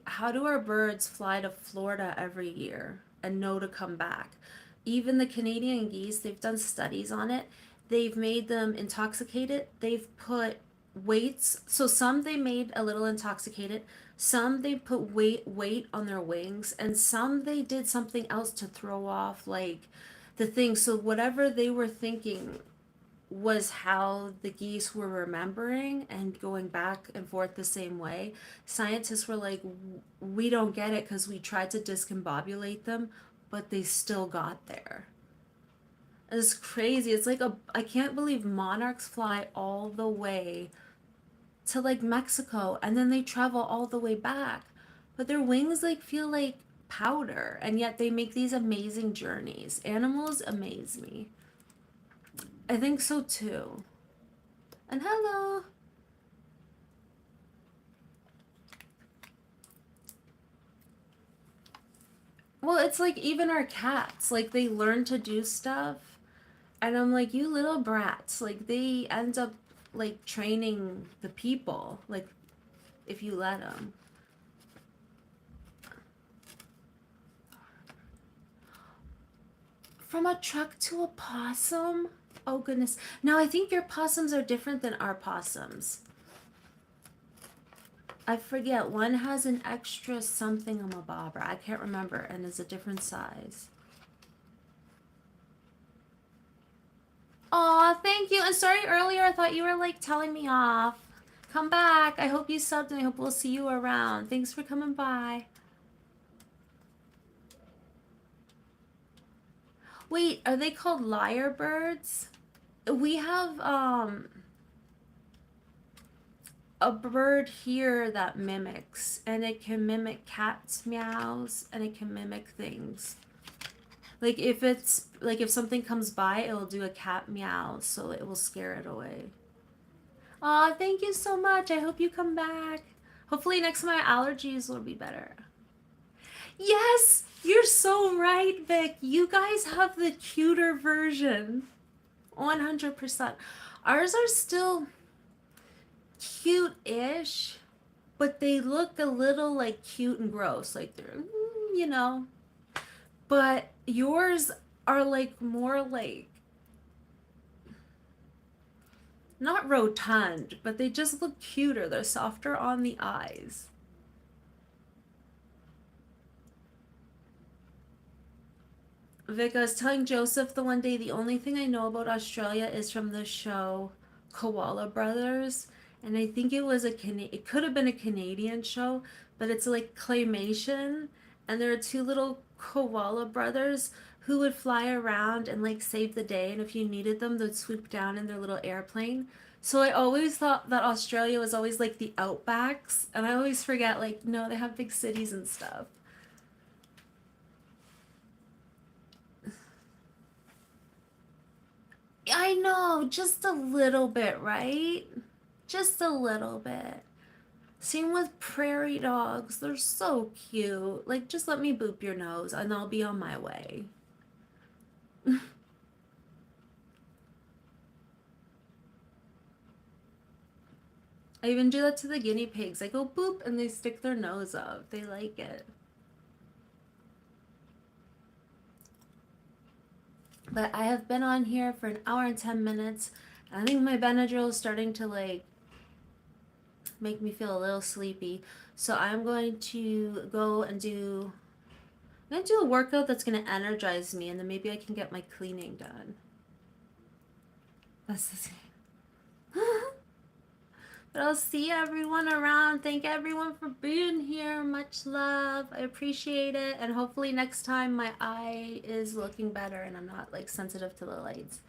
how do our birds fly to Florida every year and know to come back? Even the Canadian geese, they've done studies on it. They've made them intoxicated. They've put weights. So some they made a little intoxicated. Some they put weight on their wings, and some they did something else to throw off like the thing. So whatever they were thinking was how the geese were remembering and going back and forth the same way. Scientists were like, we don't get it because we tried to discombobulate them, but they still got there. It's crazy. It's like I can't believe monarchs fly all the way to like Mexico and then they travel all the way back. But their wings like feel like powder and yet they make these amazing journeys. Animals amaze me. I think so too. And hello. Well, it's like even our cats, like they learn to do stuff. And I'm like, you little brats. Like they end up like training the people, like if you let them. From a truck to a possum? Oh goodness. Now I think your possums are different than our possums. I forget. One has an extra something on a bobber. I can't remember, and is a different size. Aw, thank you. And sorry earlier, I thought you were like telling me off. Come back. I hope you subbed and I hope we'll see you around. Thanks for coming by. Wait, are they called lyrebirds? We have a bird here that mimics, and it can mimic cats' meows, and it can mimic things. Like if something comes by, it will do a cat meow, so it will scare it away. Aw, thank you so much. I hope you come back. Hopefully next time my allergies will be better. Yes, you're so right, Vic. You guys have the cuter version. 100%. Ours are still cute-ish, but they look a little like cute and gross. Like they're, you know. But yours are like more like not rotund, but they just look cuter. They're softer on the eyes. Vic, I was telling Joseph the one day the only thing I know about Australia is from the show Koala Brothers, and I think it could have been a Canadian show, but it's like claymation, and there are two little koala brothers who would fly around and like save the day, and if you needed them, they'd swoop down in their little airplane. So I always thought that Australia was always like the outbacks, and I always forget like no, they have big cities and stuff. I know, just a little bit, right? Just a little bit. Same with prairie dogs. They're so cute. Like, just let me boop your nose and I'll be on my way. I even do that to the guinea pigs. I go boop and they stick their nose up. They like it. But I have been on here for an hour and 10 minutes. And I think my Benadryl is starting to like make me feel a little sleepy. So I'm going to go and I'm gonna do a workout that's gonna energize me, and then maybe I can get my cleaning done. That's the same. But I'll see everyone around. Thank everyone for being here. Much love. I appreciate it. And hopefully next time my eye is looking better and I'm not like sensitive to the lights.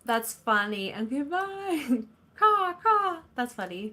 That's funny. Okay, bye. Caw, caw. That's funny.